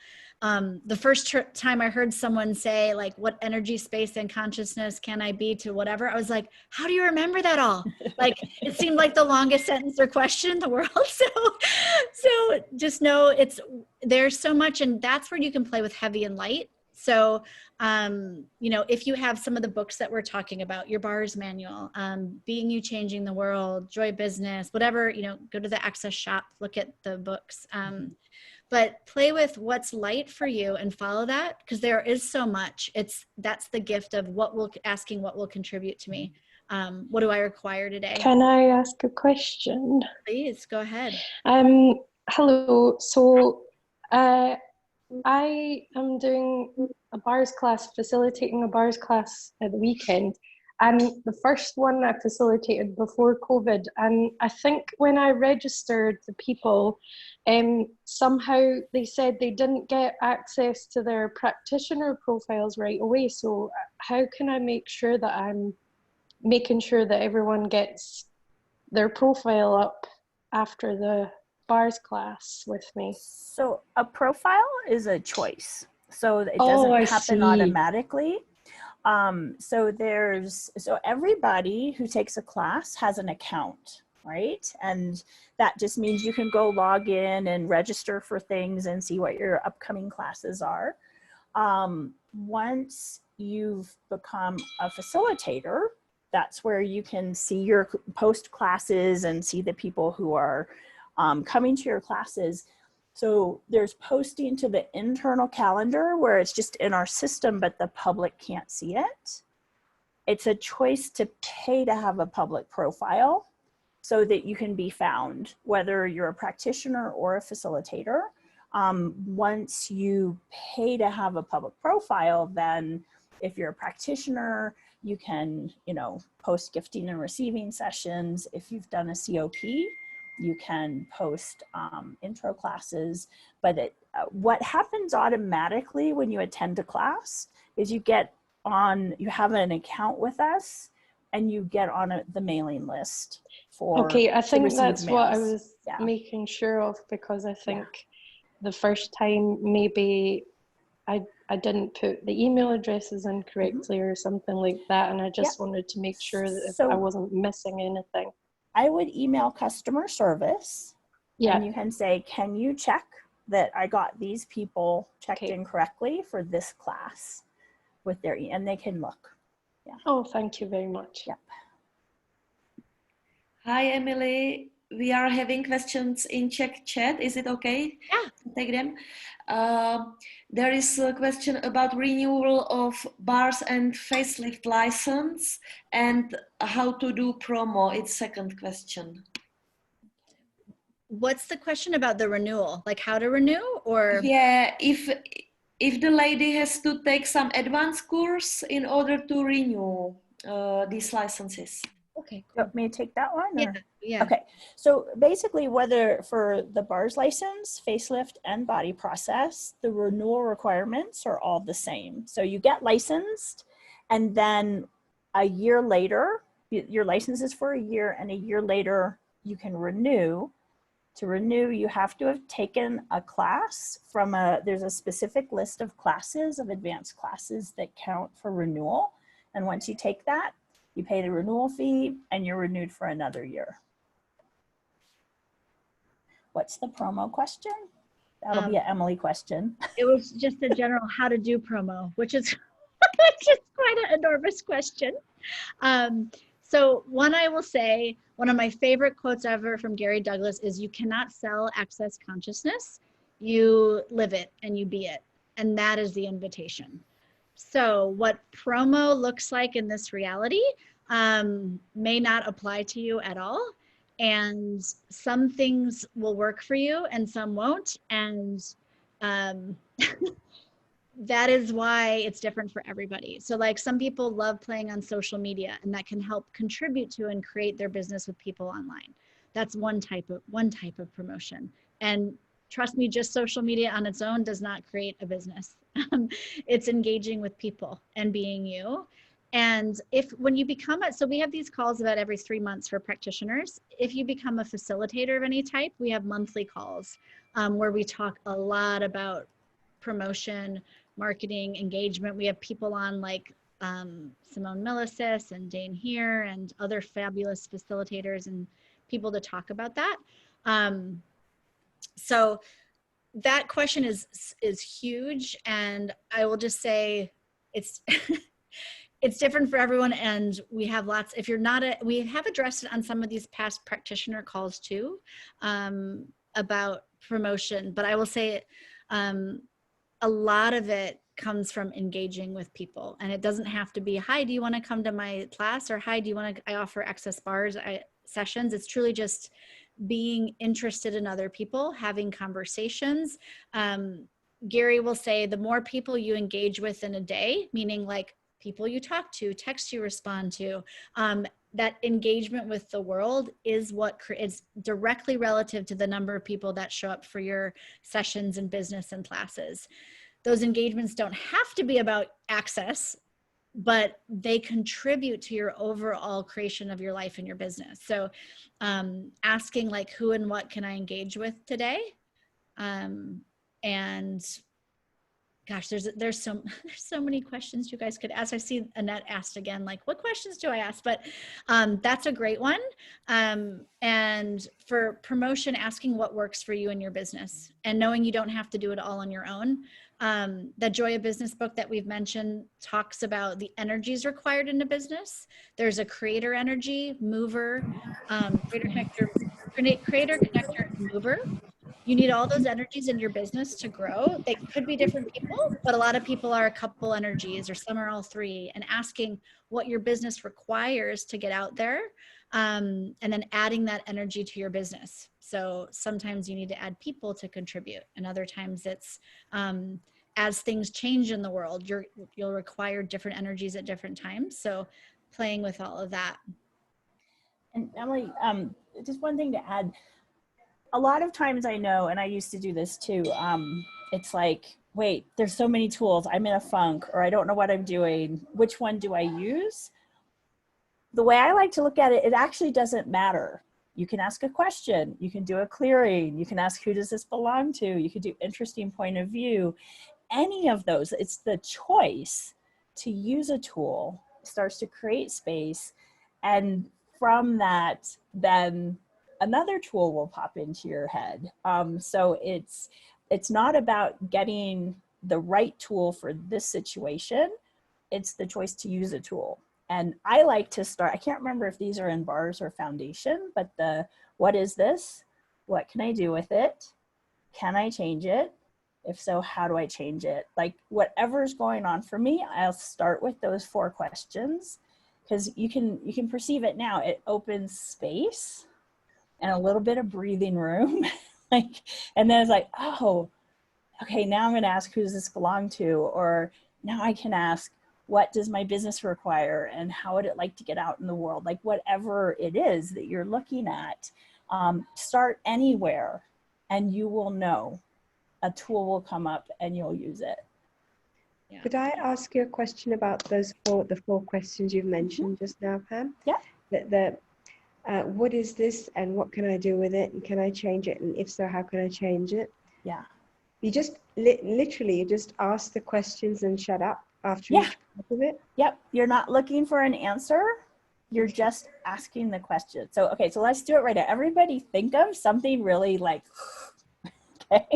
The first time I heard someone say like, what energy, space, and consciousness can I be to whatever, I was like, how do you remember that all? Like, it seemed like the longest sentence or question in the world. So just know there's so much, and that's where you can play with heavy and light. So, you know, if you have some of the books that we're talking about, your bars manual, Being You, Changing the World, Joy Business, whatever, you know, go to the Access shop, look at the books, but play with what's light for you and follow that, because there is so much. That's the gift of asking what will contribute to me. What do I require today? Can I ask a question? Please, go ahead. Hello. So, I am doing a bars class, facilitating a bars class at the weekend. And the first one I facilitated before COVID. And I think when I registered the people, somehow they said they didn't get access to their practitioner profiles right away. So how can I make sure that I'm making sure that everyone gets their profile up after the bars class with me? So a profile is a choice, so it doesn't happen automatically. So everybody who takes a class has an account, right? And that just means you can go log in and register for things and see what your upcoming classes are. Once you've become a facilitator, that's where you can see your post classes and see the people who are coming to your classes. So there's posting to the internal calendar where it's just in our system, but the public can't see it. It's a choice to pay to have a public profile so that you can be found, whether you're a practitioner or a facilitator. Once you pay to have a public profile, then if you're a practitioner, you can, you know, post gifting and receiving sessions. If you've done a COP, you can post intro classes. But what happens automatically when you attend a class is you have an account with us and you get on the mailing list Okay, I think that's mails. what I was making sure of, because I think the first time maybe I didn't put the email addresses in correctly or something like that, and I just wanted to make sure that I wasn't missing anything. I would email customer service and you can say, can you check that I got these people checked in correctly for this class with their and they can look. Oh, thank you very much. Yep. Hi, Emily. we are having questions in chat. Is it okay? Yeah. To take them? There is a question about renewal of bars and facelift license and how to do promo. It's second question. What's the question about the renewal? Like how to renew, or? Yeah, if the lady has to take some advanced course in order to renew these licenses. Okay, You cool. want me to take that one? Or? Yeah. Okay, so basically whether for the bars license, facelift, and body process, the renewal requirements are all the same. So you get licensed, and then a year later, your license is for a year, and a year later you can renew. To renew, you have to have taken a class from there's a specific list of classes, of advanced classes that count for renewal. And once you take that, you pay the renewal fee and you're renewed for another year. What's the promo question? That'll be an Emily question. It was just a general how to do promo, which is just quite an enormous question. So one I will say, one of my favorite quotes ever from Gary Douglas is, you cannot sell access consciousness, you live it and you be it. And that is the invitation. So what promo looks like in this reality may not apply to you at all. And some things will work for you and some won't. And that is why it's different for everybody. So like some people love playing on social media, and that can help contribute to and create their business with people online. That's one type of promotion. And trust me, just social media on its own does not create a business. It's engaging with people and being you. And when you become so we have these calls about every 3 months for practitioners. If you become a facilitator of any type, we have monthly calls where we talk a lot about promotion, marketing, engagement. We have people on like Simone Millicis and Dane here and other fabulous facilitators and people to talk about that. So that question is huge, and I will just say it's it's different for everyone, and we have lots. If you're not we have addressed it on some of these past practitioner calls too, about promotion, but I will say a lot of it comes from engaging with people, and it doesn't have to be, hi, do you want to come to my class, or hi, do you want to, I offer access bars sessions. It's truly just being interested in other people, having conversations. Gary will say the more people you engage with in a day, meaning like people you talk to, text you respond to, that engagement with the world is what is directly relative to the number of people that show up for your sessions in business and classes. Those engagements don't have to be about access, but they contribute to your overall creation of your life and your business. So asking like, who and what can I engage with today? And gosh, there's so many questions you guys could ask. I see Annette asked again, like, what questions do I ask? But that's a great one. And for promotion, asking what works for you in your business and knowing you don't have to do it all on your own. The Joy of Business book that we've mentioned talks about the energies required in a business. There's a creator energy, mover, creator, connector, and mover. You need all those energies in your business to grow. They could be different people, but a lot of people are a couple energies, or some are all three, and asking what your business requires to get out there, and then adding that energy to your business. So sometimes you need to add people to contribute, and other times it's as things change in the world, you'll require different energies at different times. So playing with all of that. And Emily, just one thing to add. A lot of times I know, and I used to do this too, it's like, wait, there's so many tools, I'm in a funk, or I don't know what I'm doing. Which one do I use? The way I like to look at it, it actually doesn't matter. You can ask a question, you can do a clearing, you can ask, who does this belong to? You could do interesting point of view. Any of those, it's the choice to use a tool starts to create space. And from that, then another tool will pop into your head. So it's not about getting the right tool for this situation. It's the choice to use a tool. And I like to start, I can't remember if these are in bars or foundation, but the what is this? What can I do with it? Can I change it? If so, how do I change it? Like whatever's going on for me, I'll start with those 4 questions, because you can perceive it now. It opens space and a little bit of breathing room. Like, and then it's like, oh, okay, now I'm going to ask, who does this belong to? Or now I can ask, what does my business require? And how would it like to get out in the world? Like whatever it is that you're looking at, start anywhere and you will know. A tool will come up and you'll use it. Yeah. Could I ask you a question about the 4 questions you've mentioned just now, Pam? Yeah. What is this and what can I do with it? And can I change it? And if so, how can I change it? Yeah. You just literally, you just ask the questions and shut up after each part of it? Yep. You're not looking for an answer. You're just asking the question. So, okay, so let's do it right now. Everybody think of something really like, okay.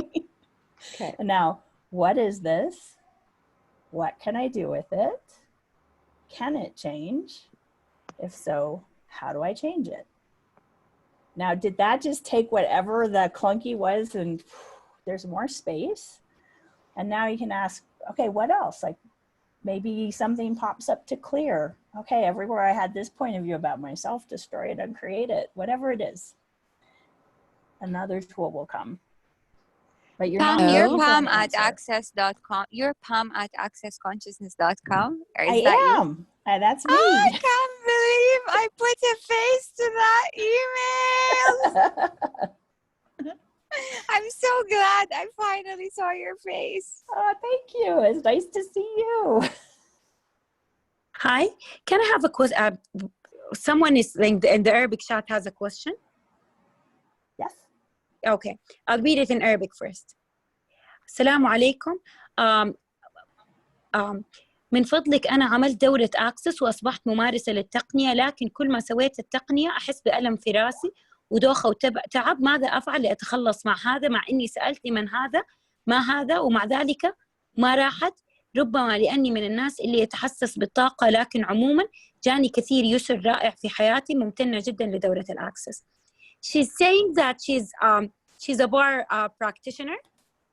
Okay. And now, what is this? What can I do with it? Can it change? If so, how do I change it? Now, did that just take whatever the clunky was and there's more space? And now you can ask, okay, what else? Like maybe something pops up to clear. Okay, everywhere I had this point of view about myself, destroy it, uncreate it, whatever it is. Another tool will come. But you're Pam, not you're looking for Pam an at answer. access.com. You're Pam at accessconsciousness.com. Or is I that you? am. That's me. I can't believe I put a face to that email. I'm so glad I finally saw your face. Oh, thank you. It's nice to see you. Hi, can I have a question? Someone is in the Arabic chat has a question. Yes. Okay, I'll read it in Arabic first. السلام عليكم. من فضلك أنا عملت دورة أكسس وأصبحت ممارسة للتقنية، لكن كل ما سويت التقنية أحس بألم في راسي ودوخة وتعب. ماذا أفعل لأتخلص مع هذا، مع إني سألت من هذا ما هذا ومع ذلك ما راحت؟ ربما لأني من الناس اللي يتحسس بالطاقة، لكن عموما جاني كثير يسر رائع في حياتي. ممتنة جدا لدورة الأكسس. She's saying that she's a bar practitioner,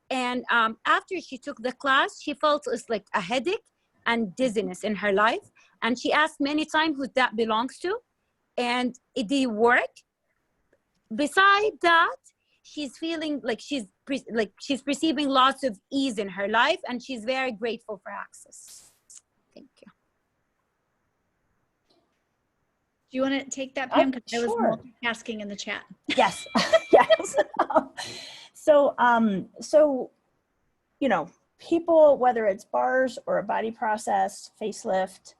and after she took the class, she felt it's like a headache and dizziness in her life, and she asked many times who that belongs to, and it didn't work. Besides that, she's feeling like she's perceiving lots of ease in her life, and she's very grateful for access. Thank you. Do you want to take that, Pam? Because I was Sure. multitasking in the chat. Yes. Yes. So, you know, people, whether it's bars or a body process, facelift,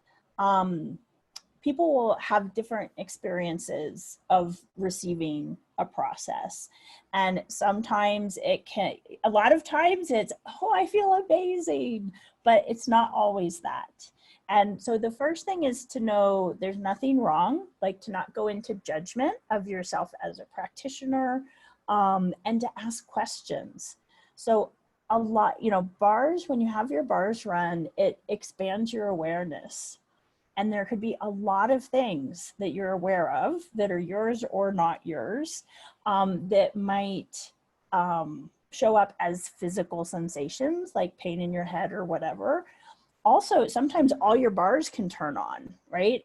people will have different experiences of receiving a process. And sometimes a lot of times it's, oh, I feel amazing, but it's not always that. And so the first thing is to know there's nothing wrong, like to not go into judgment of yourself as a practitioner, and to ask questions. So a lot, you know, bars, when you have your bars run, it expands your awareness. And there could be a lot of things that you're aware of that are yours or not yours, that might show up as physical sensations like pain in your head or whatever. Also, sometimes all your bars can turn on, right?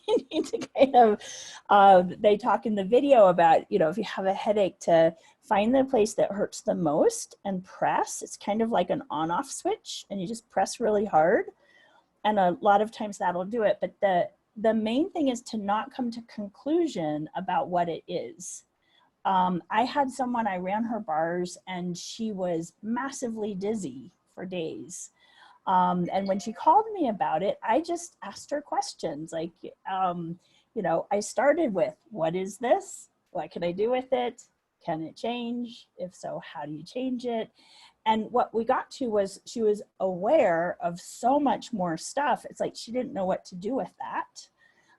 You need to kind of, they talk in the video about, you know, if you have a headache, to find the place that hurts the most and press. It's kind of like an on-off switch, and you just press really hard. And a lot of times that'll do it. But the main thing is to not come to conclusion about what it is. I had someone, I ran her bars, and she was massively dizzy for days. And when she called me about it, I just asked her questions like, you know, I started with, what is this? What can I do with it? Can it change? If so, how do you change it? And what we got to was she was aware of so much more stuff. It's like she didn't know what to do with that.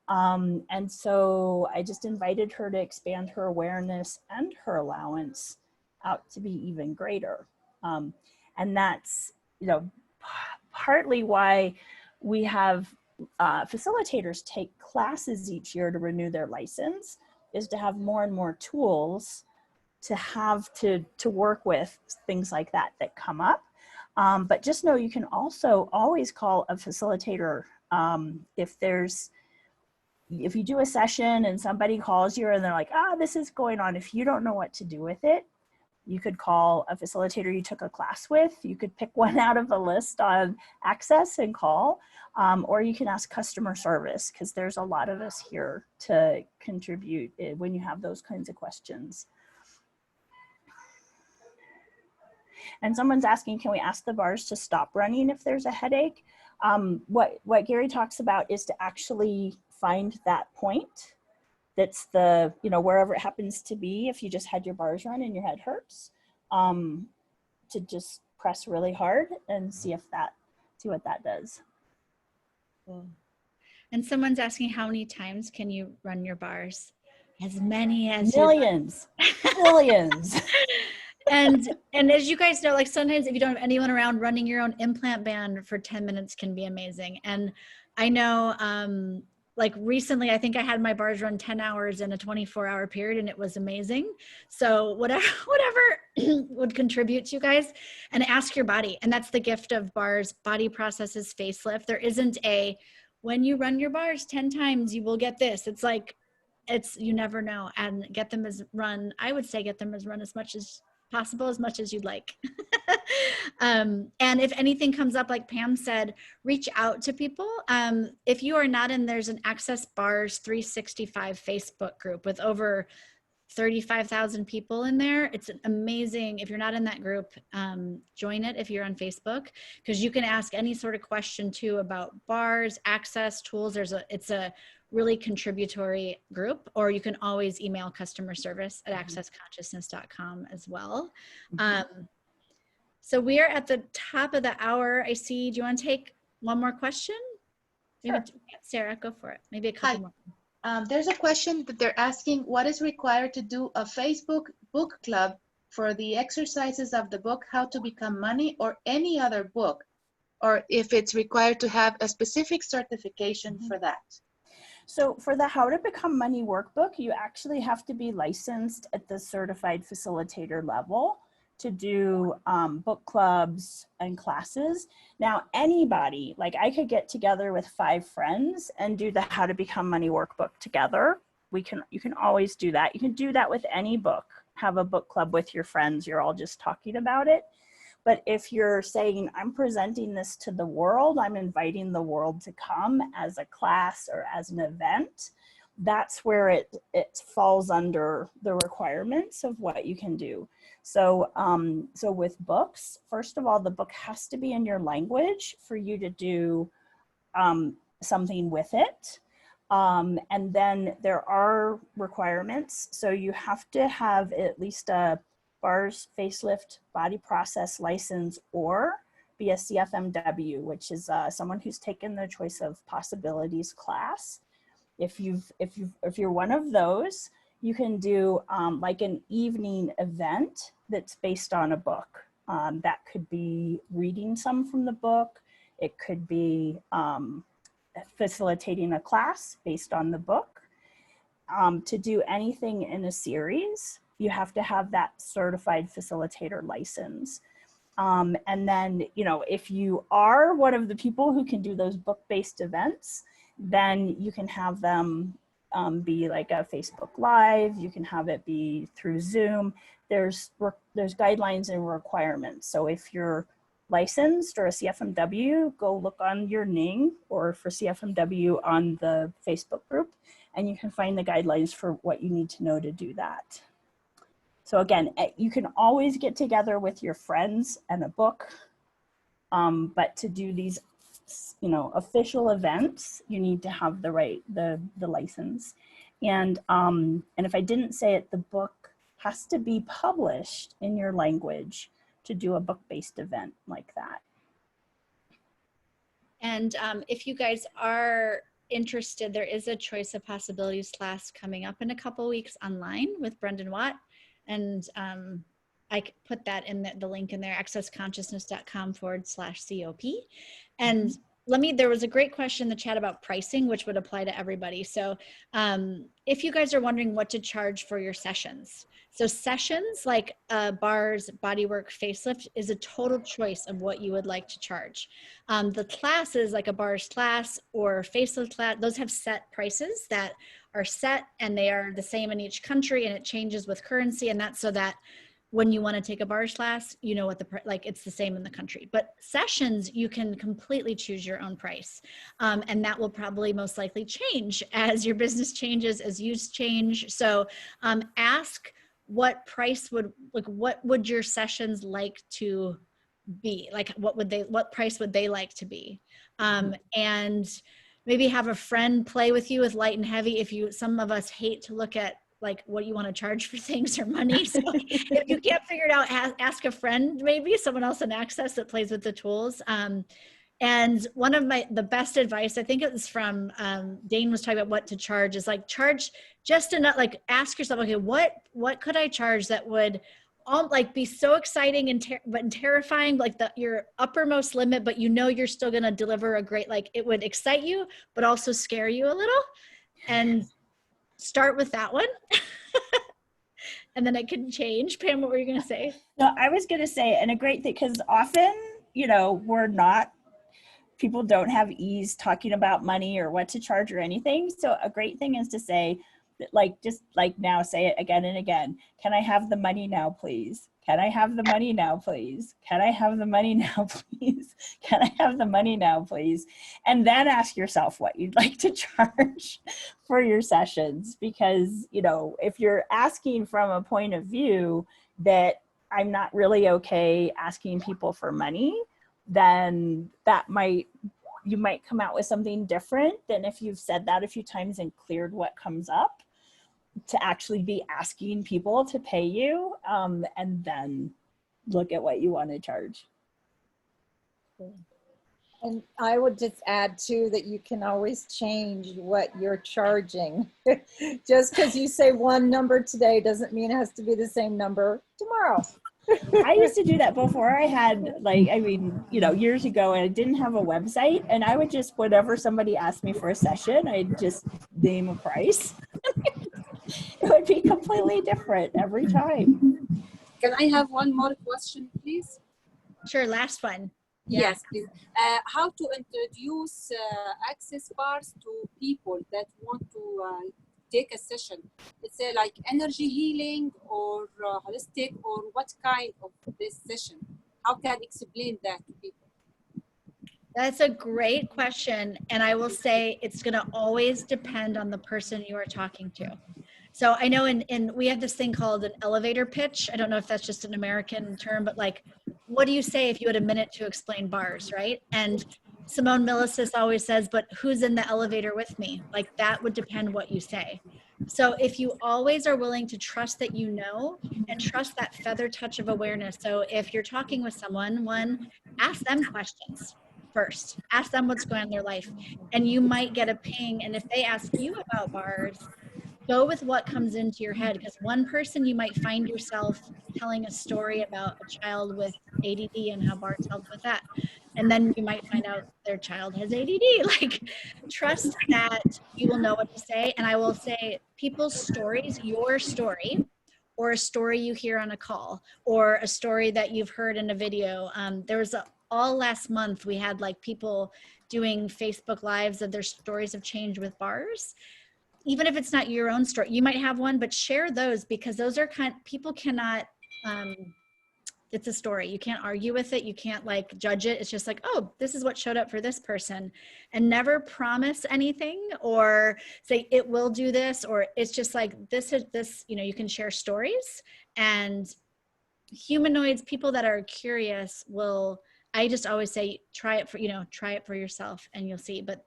And so I just invited her to expand her awareness and her allowance out to be even greater. And that's, you know, partly why we have facilitators take classes each year to renew their license, is to have more and more tools to have to work with things like that come up. But just know you can also always call a facilitator if you do a session and somebody calls you and they're like, this is going on. If you don't know what to do with it, you could call a facilitator you took a class with. You could pick one out of the list on Access and call, or you can ask customer service, because there's a lot of us here to contribute when you have those kinds of questions. And someone's asking, can we ask the bars to stop running if there's a headache? What Gary talks about is to actually find that point that's wherever it happens to be. If you just had your bars run and your head hurts, to just press really hard and see what that does. And someone's asking, how many times can you run your bars? As many as millions. Millions. And as you guys know, like sometimes if you don't have anyone around, running your own implant band for 10 minutes can be amazing. And I know like recently, I think I had my bars run 10 hours in a 24-hour period, and it was amazing. So whatever would contribute to you guys, and ask your body. And that's the gift of bars, body processes, facelift. There isn't when you run your bars 10 times, you will get this. It's like, you never know. And get them as run as much as possible, as much as you'd like. And if anything comes up, like Pam said, reach out to people. If you are not in, there's an Access Bars 365 Facebook group with over 35,000 people in there. It's amazing. If you're not in that group, join it if you're on Facebook, because you can ask any sort of question too about bars, access, tools. It's a really contributory group, or you can always email customer service at accessconsciousness.com as well. So we are at the top of the hour. I see. Do you want to take one more question? Maybe Sure. Sarah, go for it. Maybe a couple more. There's a question that they're asking, what is required to do a Facebook book club for the exercises of the book, How to Become Money, or any other book, or if it's required to have a specific certification for that? So for the How to Become Money workbook, you actually have to be licensed at the certified facilitator level to do book clubs and classes. Now, anybody, like I could get together with 5 friends and do the How to Become Money workbook together. You can always do that. You can do that with any book. Have a book club with your friends. You're all just talking about it. But if you're saying, I'm presenting this to the world, I'm inviting the world to come as a class or as an event, that's where it falls under the requirements of what you can do. So, so with books, first of all, the book has to be in your language for you to do something with it. And then there are requirements. So you have to have at least a bars, facelift, body process license, or be a CFMW, which is someone who's taken the Choice of Possibilities class. If you're one of those, you can do like an evening event that's based on a book. That could be reading some from the book. It could be facilitating a class based on the book. To do anything in a series, you have to have that certified facilitator license. And then, if you are one of the people who can do those book-based events, then you can have them be like a Facebook Live. You can have it be through Zoom. There's guidelines and requirements. So if you're licensed or a CFMW, go look on your Ning or for CFMW on the Facebook group, and you can find the guidelines for what you need to know to do that. So again, you can always get together with your friends and a book, but to do these, official events, you need to have the license. And if I didn't say it, the book has to be published in your language to do a book-based event like that. And if you guys are interested, there is a Choice of Possibilities class coming up in a couple weeks online with Brendan Watt. And I put that in the link in there, accessconsciousness.com/COP. And there was a great question in the chat about pricing, which would apply to everybody. So if you guys are wondering what to charge for your sessions, so sessions like bars, bodywork, facelift is a total choice of what you would like to charge. The classes like a bars class or facelift class, those have set prices that are set, and they are the same in each country, and it changes with currency, and that's so that when you want to take a bars class, you know what like it's the same in the country. But sessions, you can completely choose your own price. And that will probably most likely change as your business changes, as you change. So ask what price what would your sessions like to be? Like what price would they like to be? And maybe have a friend play with you with light and heavy. Some of us hate to look at like what you want to charge for things or money. So if you can't figure it out, ask a friend, maybe someone else in Access that plays with the tools. And one of the best advice, I think it was from Dane was talking about what to charge, is like charge just enough, like ask yourself, okay, what could I charge that would like be so exciting and but terrifying, like your uppermost limit, but you know you're still going to deliver a great, like it would excite you, but also scare you a little. And start with that one. And then it can change. Pam, what were you going to say? No, I was going to say, and a great thing, because often, people don't have ease talking about money or what to charge or anything. So a great thing is to say, just like now, say it again and again. Can I have the money now, please? Can I have the money now, please? Can I have the money now, please? Can I have the money now, please? And then ask yourself what you'd like to charge for your sessions. Because, if you're asking from a point of view that I'm not really okay asking people for money, then you might come out with something different than if you've said that a few times and cleared what comes up, to actually be asking people to pay you, and then look at what you want to charge. And I would just add too that you can always change what you're charging. Just because you say one number today doesn't mean it has to be the same number tomorrow. I used to do that before I had years ago, and I didn't have a website, and I would just, whatever somebody asked me for a session, I'd just name a price. It would be completely different every time. Can I have one more question, please? Sure, last one. Yes, please. How to introduce access bars to people that want to take a session? It's like energy healing or holistic, or what kind of this session? How can I explain that to people? That's a great question. And I will say it's going to always depend on the person you are talking to. So I know we have this thing called an elevator pitch. I don't know if that's just an American term, but like, what do you say if you had a minute to explain bars, right? And Simone Milasas always says, but who's in the elevator with me? Like that would depend what you say. So if you always are willing to trust that you know, and trust that feather touch of awareness. So if you're talking with someone, ask them questions first. Ask them what's going on in their life. And you might get a ping. And if they ask you about bars, go with what comes into your head, because one person you might find yourself telling a story about a child with ADD and how bars helped with that. And then you might find out their child has ADD. Like, trust that you will know what to say. And I will say people's stories, your story, or a story you hear on a call, or a story that you've heard in a video. There was all last month, we had like people doing Facebook Lives of their stories of change with bars. Even if it's not your own story, you might have one, but share those, because those are people cannot, it's a story. You can't argue with it. You can't like judge it. It's just like, oh, this is what showed up for this person. And never promise anything or say it will do this, or it's just like this, you can share stories. And humanoids, people that are curious I just always say, try it for yourself and you'll see. But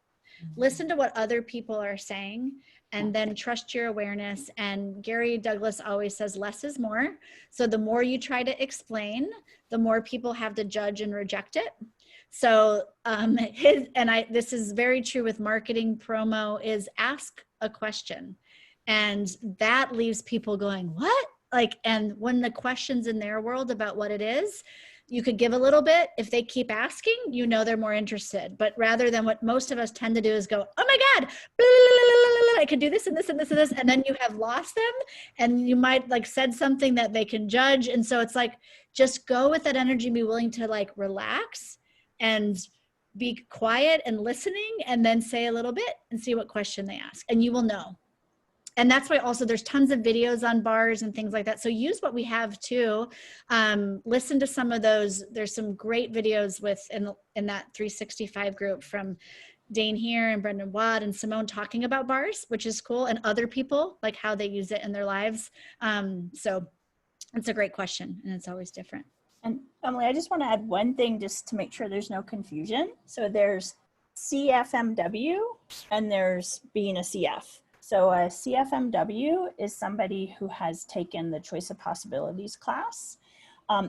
listen to what other people are saying, and then trust your awareness. And Gary Douglas always says less is more. So the more you try to explain, the more people have to judge and reject it. So this is very true with marketing promo, is ask a question. And that leaves people going, what? And when the question's in their world about what it is, you could give a little bit. If they keep asking, you know they're more interested. But rather than what most of us tend to do is go, oh my God, blah, blah, blah, I could do this and this and this and this. And then you have lost them and you might like said something that they can judge. And so it's like, just go with that energy, be willing to like relax and be quiet and listening, and then say a little bit and see what question they ask, and you will know. And that's why also there's tons of videos on bars and things like that. So use what we have too. Listen to some of those. There's some great videos in that 365 group from Dane here and Brendan Watt and Simone talking about bars, which is cool, and other people, like how they use it in their lives. So it's a great question, and it's always different. And Emily, I just want to add one thing just to make sure there's no confusion. So there's CFMW and there's being a CF. So a CFMW is somebody who has taken the Choice of Possibilities class.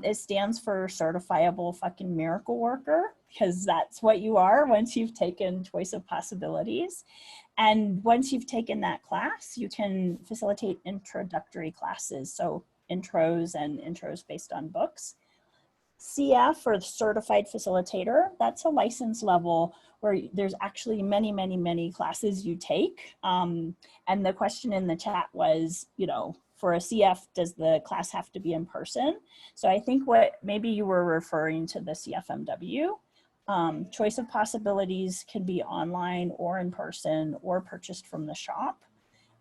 It stands for Certifiable Fucking Miracle Worker, because that's what you are once you've taken Choice of Possibilities. And once you've taken that class, you can facilitate introductory classes. So intros and intros based on books. CF, or Certified Facilitator, that's a license level where there's actually many, many, many classes you take. And the question in the chat was, you know, for a CF, does the class have to be in person? So I think what maybe you were referring to the CFMW. Choice of Possibilities can be online or in person or purchased from the shop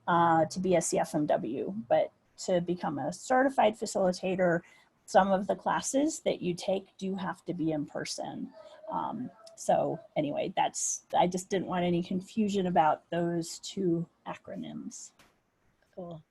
to be a CFMW. But to become a certified facilitator, some of the classes that you take do have to be in person. So anyway, I just didn't want any confusion about those two acronyms. Cool.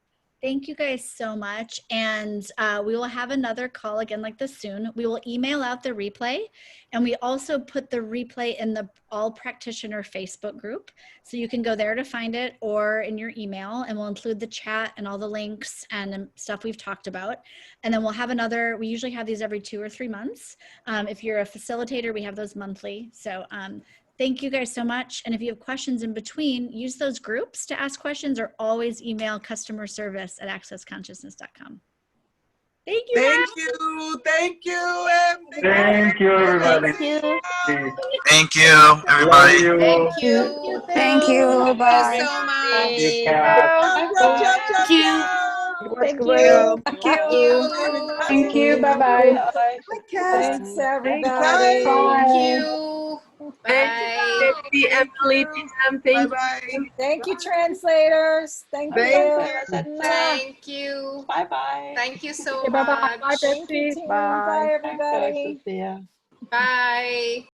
Thank you guys so much. And we will have another call again like this soon. We will email out the replay, and we also put the replay in the All Practitioner Facebook group. So you can go there to find it, or in your email, and we'll include the chat and all the links and stuff we've talked about. And then we'll have another, we usually have these every 2 or 3 months. If you're a facilitator, we have those monthly. So thank you guys so much. And if you have questions in between, use those groups to ask questions, or always email customerservice@accessconsciousness.com. Thank you. Thank guys. you. Thank you. Thank you, everybody. Thank you. Thank you, everybody. Love you. Thank you. Bye. Thank you so much. You, Kat. Thank you. Thank you. Thank you. Thank you. Bye-bye. Thanks, Bye. everybody. Thank you. Bye. Emily, Pam, thank you. Thank you, translators. Thank you. Thank you. Bye-bye. Thank you so Okay, bye-bye. much. Thank you, team. Bye, everybody. Bye.